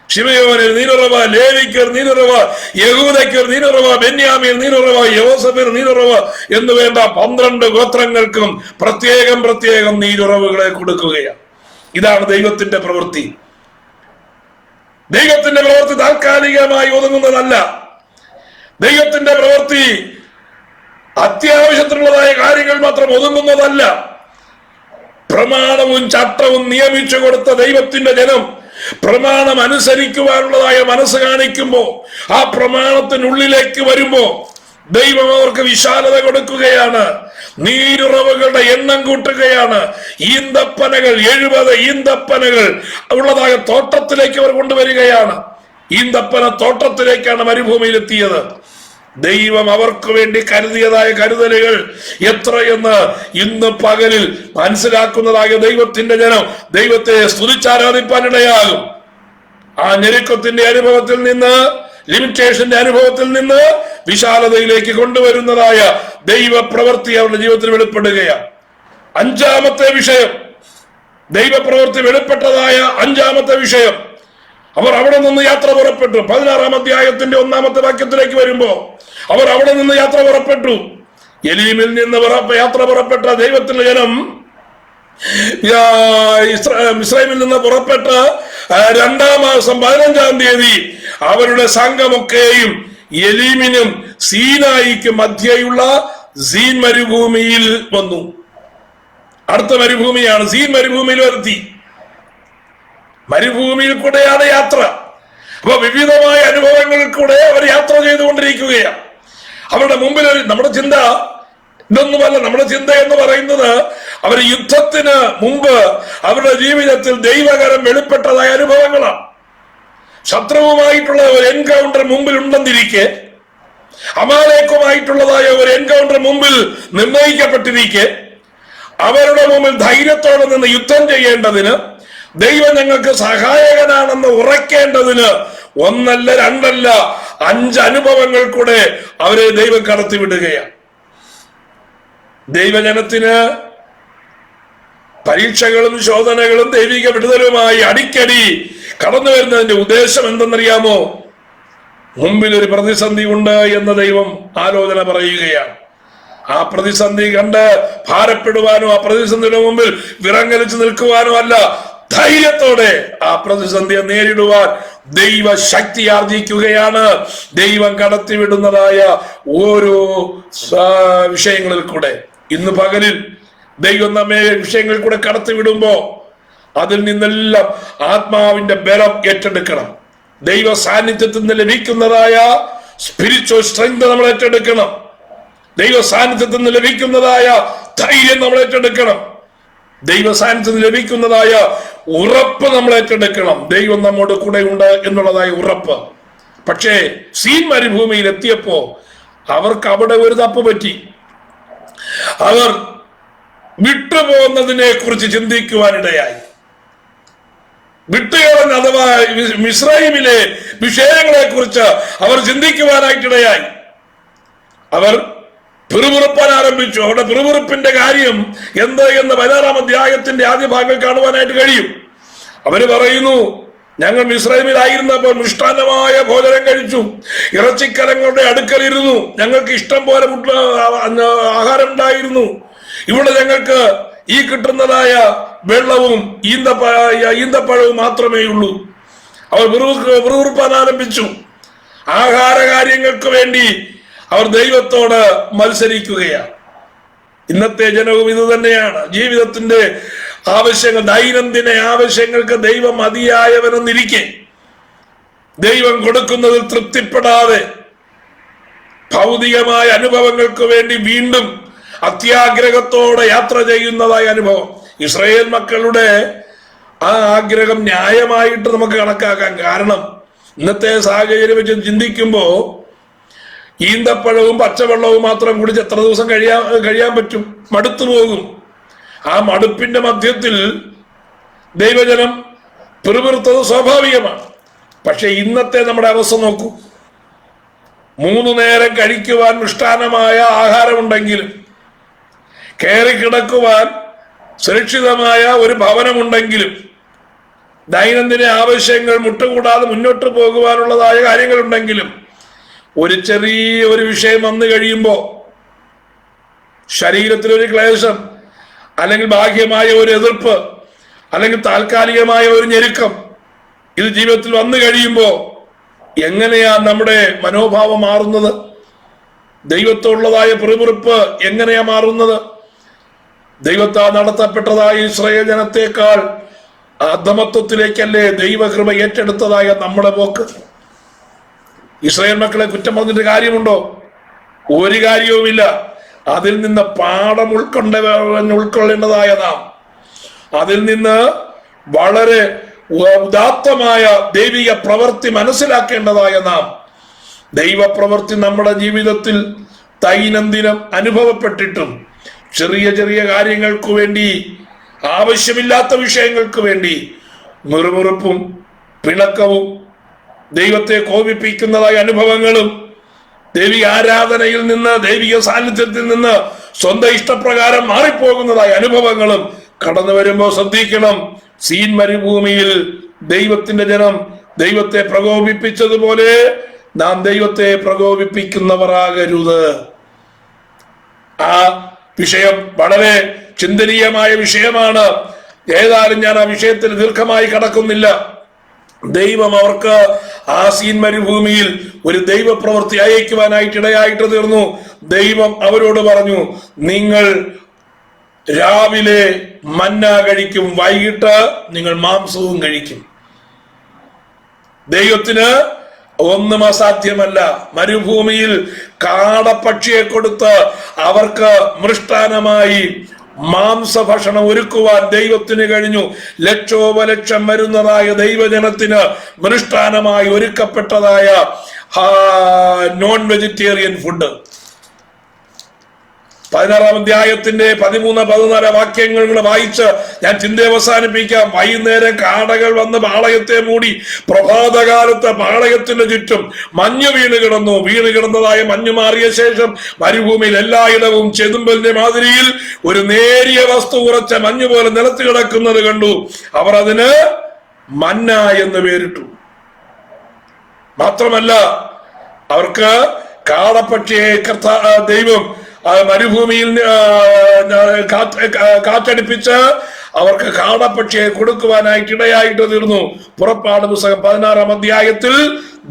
ശിമയോന് ഒരു നീരുറവ്, ലേവിക്ക് ഒരു നീരുറവ്, യഹൂദയ്ക്ക് ഒരു നീരുറവ്, ബെന്യാമീൻ നീരുറവ്, യോസഫിന് നീരുറവ് എന്ന് വേണ്ട 12 ഗോത്രങ്ങൾക്കും പ്രത്യേകം നീരുറവുകളെ കൊടുക്കുകയാണ്. ഇതാണ് ദൈവത്തിന്റെ പ്രവൃത്തി. ദൈവത്തിന്റെ പ്രവൃത്തി താൽക്കാലികമായി ഒതുങ്ങുന്നതല്ല. ദൈവത്തിന്റെ പ്രവൃത്തി അത്യാവശ്യത്തിനുള്ളതായ കാര്യങ്ങൾ മാത്രം ഒതുങ്ങുന്നതല്ല. പ്രമാണവും ചട്ടവും നിയമിച്ചു കൊടുത്ത ദൈവത്തിന്റെ ജനം പ്രമാണം അനുസരിക്കുവാനുള്ളതായ മനസ്സ് കാണിക്കുമ്പോ, ആ പ്രമാണത്തിനുള്ളിലേക്ക് വരുമ്പോ ദൈവം അവർക്ക് വിശാലത കൊടുക്കുകയാണ്. നീരുറവുകളുടെ എണ്ണം കൂട്ടുകയാണ്. ഈന്തപ്പനകൾ 70 ഈന്തപ്പനകൾ ഉള്ളതായ തോട്ടത്തിലേക്ക് അവർ കൊണ്ടുവരികയാണ്. ഈന്തപ്പന തോട്ടത്തിലേക്കാണ് മരുഭൂമിയിലെത്തിയത്. ദൈവം അവർക്ക് വേണ്ടി കരുതിയതായ കരുതലുകൾ എത്രയെന്ന് ഇന്ന് പകലിൽ മനസ്സിലാക്കുന്നതായ ദൈവത്തിന്റെ ജനം ദൈവത്തെ സ്തുതിച്ചാരാധിപ്പാനിടയാകും. ആ ഞെരുക്കത്തിന്റെ അനുഭവത്തിൽ നിന്ന്, ലിമിറ്റേഷന്റെ അനുഭവത്തിൽ നിന്ന് വിശാലതയിലേക്ക് കൊണ്ടുവരുന്നതായ ദൈവപ്രവൃത്തി അവരുടെ ജീവിതത്തിൽ വെളിപ്പെടുകയാണ്. 5-ാമത്തെ വിഷയം, ദൈവപ്രവൃത്തി വെളിപ്പെട്ടതായ 5-ാമത്തെ വിഷയം, അവർ അവിടെ നിന്ന് യാത്ര പുറപ്പെട്ടു. 16-ാം അധ്യായത്തിന്റെ 1-ാമത്തെ വാക്യത്തിലേക്ക് വരുമ്പോ അവർ അവിടെ നിന്ന് യാത്ര പുറപ്പെട്ടു. എലീമിൽ നിന്ന് യാത്ര പുറപ്പെട്ട ദൈവത്തിന്റെ ജനം ഇസ്രായേലിൽ നിന്ന് പുറപ്പെട്ട 2-ാം മാസം 15-ാം തീയതി അവരുടെ സംഘമൊക്കെയും എലീമിനും സീനായിക്കും മധ്യയുള്ള സീൻ മരുഭൂമിയിൽ വന്നു. അടുത്ത മരുഭൂമിയാണ് സീൻ മരുഭൂമിയിൽ വരുത്തി. മരുഭൂമിയിൽ കൂടെയാണ് യാത്ര. അപ്പൊ വിവിധമായ അനുഭവങ്ങളിൽ കൂടെ അവർ യാത്ര ചെയ്തുകൊണ്ടിരിക്കുകയാണ്. അവരുടെ മുമ്പിൽ നമ്മുടെ ചിന്ത ഇതൊന്നുമല്ല. നമ്മുടെ ചിന്ത എന്ന് പറയുന്നത് അവർ യുദ്ധത്തിന് മുമ്പ് അവരുടെ ജീവിതത്തിൽ ദൈവകരം വെളിപ്പെട്ടതായ അനുഭവങ്ങളാണ്. ശത്രുവുമായിട്ടുള്ള ഒരു എൻകൗണ്ടർ മുമ്പിൽ ഉണ്ടെന്നിരിക്കെ, അമാലേക്കുമായിട്ടുള്ളതായ ഒരു എൻകൗണ്ടർ മുമ്പിൽ നിർണയിക്കപ്പെട്ടിരിക്കെ, അവരുടെ മുമ്പിൽ ധൈര്യത്തോടെ നിന്ന് യുദ്ധം ചെയ്യേണ്ടതിന്, ദൈവം ഞങ്ങൾക്ക് സഹായകനാണെന്ന് ഉറക്കേണ്ടതിന് 1 അല്ല 2 അല്ല 5 അനുഭവങ്ങൾ കൂടെ അവരെ ദൈവം കടത്തിവിടുകയാണ്. ദൈവജനത്തിന് പരീക്ഷകളും ശോധനകളും ദൈവിക വിടുതലുമായി അടിക്കടി കടന്നു വരുന്നതിന്റെ ഉദ്ദേശം എന്തെന്നറിയാമോ? മുമ്പിൽ ഒരു പ്രതിസന്ധി ഉണ്ട് എന്ന് ദൈവം ആലോചന പറയുകയാണ്. ആ പ്രതിസന്ധി കണ്ട് ഭാരപ്പെടുവാനോ, ആ പ്രതിസന്ധിയുടെ മുമ്പിൽ വിറങ്ങലിച്ച് നിൽക്കുവാനോ അല്ല, ധൈര്യത്തോടെ ആ പ്രതിസന്ധിയെ നേരിടുവാൻ ദൈവശക്തി ആർജിക്കുകയാണ്. ദൈവം കടത്തിവിടുന്നതായ ഓരോ വിഷയങ്ങളിൽ കൂടെ. ഇന്ന് പകലിൽ ദൈവം നമ്മെ വിഷയങ്ങളിൽ കൂടെ കടത്തിവിടുമ്പോ അതിൽ നിന്നെല്ലാം ആത്മാവിന്റെ ബലം ഏറ്റെടുക്കണം. ദൈവ സാന്നിധ്യത്തിൽ നിന്ന് ലഭിക്കുന്നതായ സ്പിരിച്വൽ സ്ട്രെങ്ത് നമ്മൾ ഏറ്റെടുക്കണം. ദൈവ സാന്നിധ്യത്തിൽ നിന്ന് ലഭിക്കുന്നതായ ധൈര്യം നമ്മൾ ഏറ്റെടുക്കണം. ദൈവ സാന്നിധ്യത്തിൽ ലഭിക്കുന്നതായ ഉറപ്പ് നമ്മൾ ഏറ്റെടുക്കണം. ദൈവം നമ്മോട് കൂടെ ഉണ്ട് എന്നുള്ളതായ ഉറപ്പ്. പക്ഷേ സീൻ മരുഭൂമിയിൽ എത്തിയപ്പോ അവർക്ക് അവിടെ ഒരു തപ്പ് പറ്റി. അവർ വിട്ടുപോകുന്നതിനെ കുറിച്ച് ചിന്തിക്കുവാനിടയായി. വിട്ടുകളഞ്ഞ അഥവാ മിസ്രൈമിലെ വിഷയങ്ങളെ കുറിച്ച് അവർ ചിന്തിക്കുവാനായിട്ടിടയായി. അവർ പിറുപിറുപ്പാൻ ആരംഭിച്ചു. അവിടെ പിറുപിറുപ്പിന്റെ കാര്യം എന്ത് എന്ന് 16-ാം അധ്യായത്തിന്റെ ആദ്യ ഭാഗങ്ങൾ കാണുവാനായിട്ട് കഴിയും. അവര് പറയുന്നു, ഞങ്ങൾ മിസ്രൈമിലായിരുന്നപ്പോൾ മൃഷ്ടാന്നമായ ഭോജനം കഴിച്ചു, ഇറച്ചിക്കലങ്ങളുടെ അടുക്കലിരുന്നു, ഞങ്ങൾക്ക് ഇഷ്ടം പോലെ ആഹാരം ഉണ്ടായിരുന്നു. ഇവിടെ ഞങ്ങൾക്ക് ഈ കിട്ടുന്നതായ വെള്ളവും ഈന്തപ്പഴവും മാത്രമേ ഉള്ളൂ. അവർ പിറുപിറുപ്പാൻ ആരംഭിച്ചു. ആഹാര കാര്യങ്ങൾക്ക് വേണ്ടി അവർ ദൈവത്തോട് മത്സരിക്കുകയാണ്. ഇന്നത്തെ ജനവും ഇത് തന്നെയാണ്. ജീവിതത്തിന്റെ ആവശ്യങ്ങൾ, ദൈനംദിന ആവശ്യങ്ങൾക്ക് ദൈവം മതിയായവനെന്നിരിക്കെ ദൈവം കൊടുക്കുന്നതിൽ തൃപ്തിപ്പെടാതെ ഭൗതികമായ അനുഭവങ്ങൾക്ക് വേണ്ടി വീണ്ടും അത്യാഗ്രഹത്തോടെ യാത്ര ചെയ്യുന്നതായ അനുഭവം. ഇസ്രായേൽ മക്കളുടെ ആ ആഗ്രഹം ന്യായമായിട്ട് നമുക്ക് കണക്കാക്കാം. കാരണം ഇന്നത്തെ സാഹചര്യം വെച്ച് ചിന്തിക്കുമ്പോ ഈന്തപ്പഴവും പച്ചവെള്ളവും മാത്രം കുടിച്ച് എത്ര ദിവസം കഴിയാൻ പറ്റും? മടുത്തു പോകും. ആ മടുപ്പിന്റെ മധ്യത്തിൽ ദൈവജനം പിറുപിറുത്തത് സ്വാഭാവികമാണ്. പക്ഷെ ഇന്നത്തെ നമ്മുടെ അവസ്ഥ നോക്കൂ. 3 നേരം കഴിക്കുവാൻ മിഷ്ടാന്നമായ ആഹാരമുണ്ടെങ്കിലും, കയറി കിടക്കുവാൻ സുരക്ഷിതമായ ഒരു ഭവനമുണ്ടെങ്കിലും, ദൈനംദിന ആവശ്യങ്ങൾ മുട്ടുകൂടാതെ മുന്നോട്ട് പോകുവാനുള്ളതായ കാര്യങ്ങളുണ്ടെങ്കിലും, ഒരു ചെറിയ ഒരു വിഷയം വന്നു കഴിയുമ്പോ, ശരീരത്തിലൊരു ക്ലേശം, അല്ലെങ്കിൽ ബാഹ്യമായ ഒരു എതിർപ്പ്, അല്ലെങ്കിൽ താൽക്കാലികമായ ഒരു ഞെരുക്കം ഇത് ജീവിതത്തിൽ വന്നു കഴിയുമ്പോ എങ്ങനെയാ നമ്മുടെ മനോഭാവം മാറുന്നത്? ദൈവത്തോടുള്ളതായ പിറുപിറുപ്പ് എങ്ങനെയാ മാറുന്നത്? ദൈവത്താൽ നടത്തപ്പെട്ടതായ ഇസ്രായേൽ ജനത്തെക്കാൾ അധമത്വത്തിലേക്കല്ലേ ദൈവകൃപ ഏറ്റെടുത്തതായ നമ്മുടെ പോക്ക്? ഇസ്രായേൽ മക്കളെ കുറ്റം പറഞ്ഞിട്ട് കാര്യമുണ്ടോ? ഒരു കാര്യവുമില്ല. അതിൽ നിന്ന് പാഠം ഉൾക്കൊള്ളേണ്ടതായ നാം, അതിൽ നിന്ന് വളരെ ഉദാത്തമായ ദൈവിക പ്രവൃത്തി മനസ്സിലാക്കേണ്ടതായ നാം, ദൈവപ്രവൃത്തി നമ്മുടെ ജീവിതത്തിൽ ദൈനംദിനം അനുഭവപ്പെട്ടിട്ടും ചെറിയ ചെറിയ കാര്യങ്ങൾക്ക് വേണ്ടി, ആവശ്യമില്ലാത്ത വിഷയങ്ങൾക്ക് വേണ്ടി മുറുമുറുപ്പും പിണക്കവും ദൈവത്തെ കോപിപ്പിക്കുന്നതായ അനുഭവങ്ങളും, ദൈവിക ആരാധനയിൽ നിന്ന്, ദൈവിക സാന്നിധ്യത്തിൽ നിന്ന് സ്വന്തം ഇഷ്ടപ്രകാരം മാറിപ്പോകുന്നതായ അനുഭവങ്ങളും കടന്നു വരുമ്പോൾ ശ്രദ്ധിക്കണം. സീൻ മരുഭൂമിയിൽ ദൈവത്തിന്റെ ജനം ദൈവത്തെ പ്രകോപിപ്പിച്ചതുപോലെ നാം ദൈവത്തെ പ്രകോപിപ്പിക്കുന്നവരാകരുത്. ആ വിഷയം വളരെ ചിന്തനീയമായ വിഷയമാണ്. ഏതായാലും ഞാൻ ആ വിഷയത്തിൽ ദീർഘമായി കടക്കുന്നില്ല. ദൈവം അവർക്ക് ആ സീൻ മരുഭൂമിയിൽ ഒരു ദൈവപ്രവൃത്തി അയക്കുവാനായിട്ട് ഇടയായിട്ട് തീർന്നു. ദൈവം അവരോട് പറഞ്ഞു, നിങ്ങൾ രാവിലെ മന്ന കഴിക്കും, വൈകിട്ട് നിങ്ങൾ മാംസവും കഴിക്കും. ദൈവത്തിന് ഒന്നും അസാധ്യമല്ല. മരുഭൂമിയിൽ കാടപ്പക്ഷിയെ കൊടുത്ത് അവർക്ക് മൃഷ്ടാനമായി മാംസഭക്ഷണം ഒരുക്കുവാൻ ദൈവത്തിന് കഴിഞ്ഞു. ലക്ഷോപലക്ഷം വരുന്നതായ ദൈവജനത്തിന് മൃഷ്ടാനമായി ഒരുക്കപ്പെട്ടതായ നോൺ വെജിറ്റേറിയൻ ഫുഡ്. 16-ാം അധ്യായത്തിന്റെ 13-14 വാക്യങ്ങൾ വായിച്ച് ഞാൻ ചിന്ത അവസാനിപ്പിക്കാം. വൈകുന്നേരം കാടകൾ വന്ന് പാളയത്തെ മൂടി. പ്രഭാതകാലത്ത് പാളയത്തിന് ചുറ്റും മഞ്ഞ് വീണ് കിടന്നതായ മഞ്ഞ് മാറിയ ശേഷം മരുഭൂമിയിൽ എല്ലായിടവും ചെതുമ്പലിന്റെ മാതിരിയിൽ ഒരു നേരിയ വസ്തു ഉറച്ച മഞ്ഞ് പോലെ നിലത്ത് കിടക്കുന്നത് കണ്ടു. അവർ അതിന് മന്ന എന്ന് പേരിട്ടു. മാത്രമല്ല, അവർക്ക് കാടപ്പക്ഷിയെ ദൈവം മരുഭൂമിയിൽ കാറ്റടിപ്പിച്ച് അവർക്ക് കാടപ്പക്ഷിയെ കൊടുക്കുവാനായിട്ട് ഇടയായിട്ട് തീർന്നു. പുറപ്പാട് പുസ്തകം 16-ാം അധ്യായത്തിൽ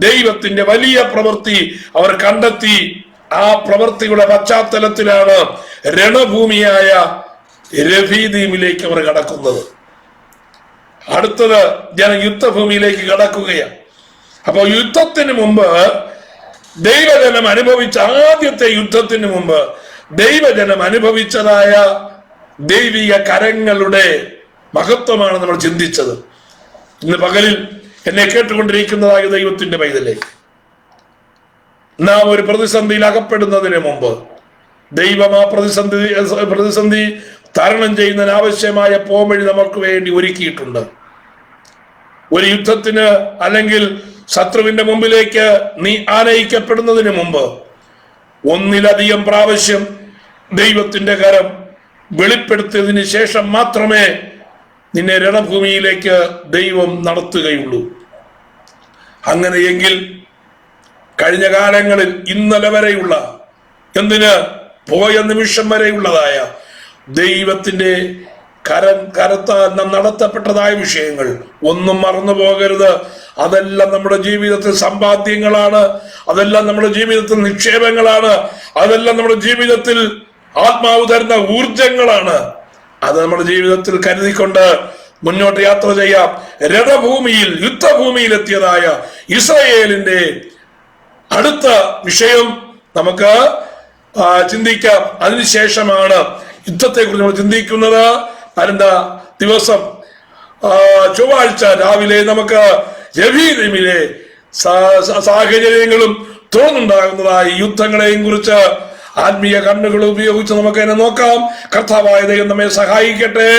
ദൈവത്തിന്റെ വലിയ പ്രവൃത്തി അവർ കണ്ടെത്തി. ആ പ്രവൃത്തിയുടെ പശ്ചാത്തലത്തിലാണ് രണഭൂമിയായ രഫീദീമിലേക്ക് അവർ കടക്കുന്നത്. അടുത്തത് യുദ്ധഭൂമിയിലേക്ക് കടക്കുകയാണ്. അപ്പൊ യുദ്ധത്തിന് മുമ്പ് ദൈവജനം അനുഭവിച്ച ആദ്യത്തെ യുദ്ധത്തിന് മുമ്പ് ദൈവജനം അനുഭവിച്ചതായ ദൈവിക കരങ്ങളുടെ മഹത്വമാണ് നമ്മൾ ചിന്തിച്ചത്. ഇന്ന് പകലിൽ എന്നെ കേട്ടുകൊണ്ടിരിക്കുന്നതായ ദൈവത്തിന്റെ പൈതലേ, നാം ഒരു പ്രതിസന്ധിയിൽ അകപ്പെടുന്നതിന് മുമ്പ് ദൈവം ആ പ്രതിസന്ധി തരണം ചെയ്യുന്നതിന് ആവശ്യമായ പോംവഴി നമുക്ക് വേണ്ടി ഒരുക്കിയിട്ടുണ്ട്. ഒരു യുദ്ധത്തിന് അല്ലെങ്കിൽ ശത്രുവിന്റെ മുമ്പിലേക്ക് നീ ആനയിക്കപ്പെടുന്നതിന് മുമ്പ് ഒന്നിലധികം പ്രാവശ്യം ദൈവത്തിന്റെ കരം വെളിപ്പെടുത്തിയതിന് ശേഷം മാത്രമേ നിന്നെ രണഭൂമിയിലേക്ക് ദൈവം നടത്തുകയുള്ളൂ. അങ്ങനെയെങ്കിൽ കഴിഞ്ഞ കാലങ്ങളിൽ ഇന്നലെ വരെയുള്ള, എന്തിന് പോയ നിമിഷം വരെയുള്ളതായ ദൈവത്തിന്റെ കരത്താൽ നാം നടത്തപ്പെട്ടതായ വിഷയങ്ങൾ ഒന്നും മറന്നു പോകരുത്. അതെല്ലാം നമ്മുടെ ജീവിതത്തിൽ സമ്പാദ്യങ്ങളാണ്, അതെല്ലാം നമ്മുടെ ജീവിതത്തിൽ നിക്ഷേപങ്ങളാണ്, അതെല്ലാം നമ്മുടെ ജീവിതത്തിൽ ആത്മാവ് തരുന്ന ഊർജങ്ങളാണ്. അത് നമ്മുടെ ജീവിതത്തിൽ കരുതിക്കൊണ്ട് മുന്നോട്ട് യാത്ര ചെയ്യാം. രണഭൂമിയിൽ യുദ്ധഭൂമിയിൽ എത്തിയതായ ഇസ്രായേലിന്റെ അടുത്ത വിഷയം നമുക്ക് ചിന്തിക്കാം. അതിനുശേഷമാണ് യുദ്ധത്തെ കുറിച്ച് നമ്മൾ ചിന്തിക്കുന്നത്. അതിന്റെ ദിവസം ചൊവ്വാഴ്ച രാവിലെ നമുക്ക് രഫീദീമിലെ സാഹചര്യങ്ങളും തുടർന്നുണ്ടാകുന്നതായ യുദ്ധങ്ങളെയും കുറിച്ച് ആത്മീയ കണ്ണുകൾ ഉപയോഗിച്ച് നമുക്ക് അതിനെ നോക്കാം. കർത്താവായ ദൈവം നമ്മെ സഹായിക്കട്ടെ.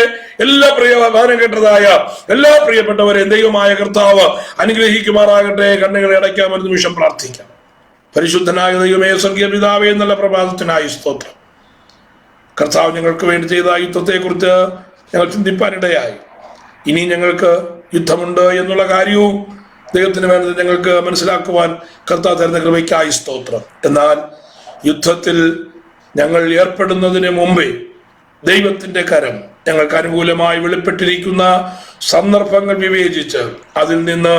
എല്ലാ വചനം കേട്ടതായ എല്ലാ പ്രിയപ്പെട്ടവരെയും ദൈവമായ കർത്താവ് അനുഗ്രഹിക്കുമാറാകട്ടെ. കണ്ണുകളെ അടയ്ക്കാം, ഒരു നിമിഷം പ്രാർത്ഥിക്കാം. പരിശുദ്ധനായ ദൈവമേ, സ്വർഗീയ പിതാവേ, എന്നുള്ള പ്രഭാതത്തിനായി സ്തോത്രം. കർത്താവ് ഞങ്ങൾക്ക് വേണ്ടി ചെയ്ത യുദ്ധത്തെക്കുറിച്ച് ഞങ്ങൾ ചിന്തിപ്പാനിടയായി. ഇനി ഞങ്ങൾക്ക് യുദ്ധമുണ്ട് എന്നുള്ള കാര്യവും ദൈവത്തിന് വേണ്ടത് ഞങ്ങൾക്ക് മനസ്സിലാക്കുവാൻ കർത്താവ് തരുന്ന കൃപയ്ക്കായി സ്തോത്രം. എന്നാൽ യുദ്ധത്തിൽ ഞങ്ങൾ ഏർപ്പെടുന്നതിന് മുമ്പേ ദൈവത്തിന്റെ കരം ഞങ്ങൾക്ക് അനുകൂലമായി വെളിപ്പെട്ടിരിക്കുന്ന സന്ദർഭങ്ങൾ വിവേചിച്ച് അതിൽ നിന്ന്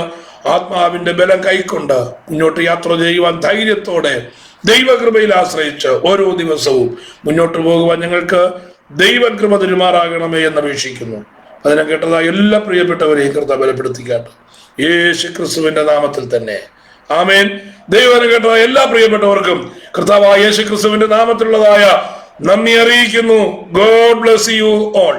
ആത്മാവിന്റെ ബലം കൈക്കൊണ്ട് മുന്നോട്ട് യാത്ര ചെയ്യുവാൻ ധൈര്യത്തോടെ ദൈവകൃപയിൽ ആശ്രയിച്ച് ഓരോ ദിവസവും മുന്നോട്ട് പോകുവാൻ ഞങ്ങൾക്ക് ദൈവകൃപ തിരുമാറാകണമേ എന്ന് അപേക്ഷിക്കുന്നു. അതിനെ കേട്ടതായ എല്ലാ പ്രിയപ്പെട്ടവരെയും കർത്താവ് ബലപ്പെടുത്തിക്കാട്ടെ, യേശു ക്രിസ്തുവിന്റെ നാമത്തിൽ തന്നെ, ആമേൻ. ദൈവം കേട്ടതായ എല്ലാ പ്രിയപ്പെട്ടവർക്കും കർത്താവായ യേശു ക്രിസ്തുവിന്റെ നാമത്തിലുള്ളതായ നന്ദി അറിയിക്കുന്നു. God bless you all.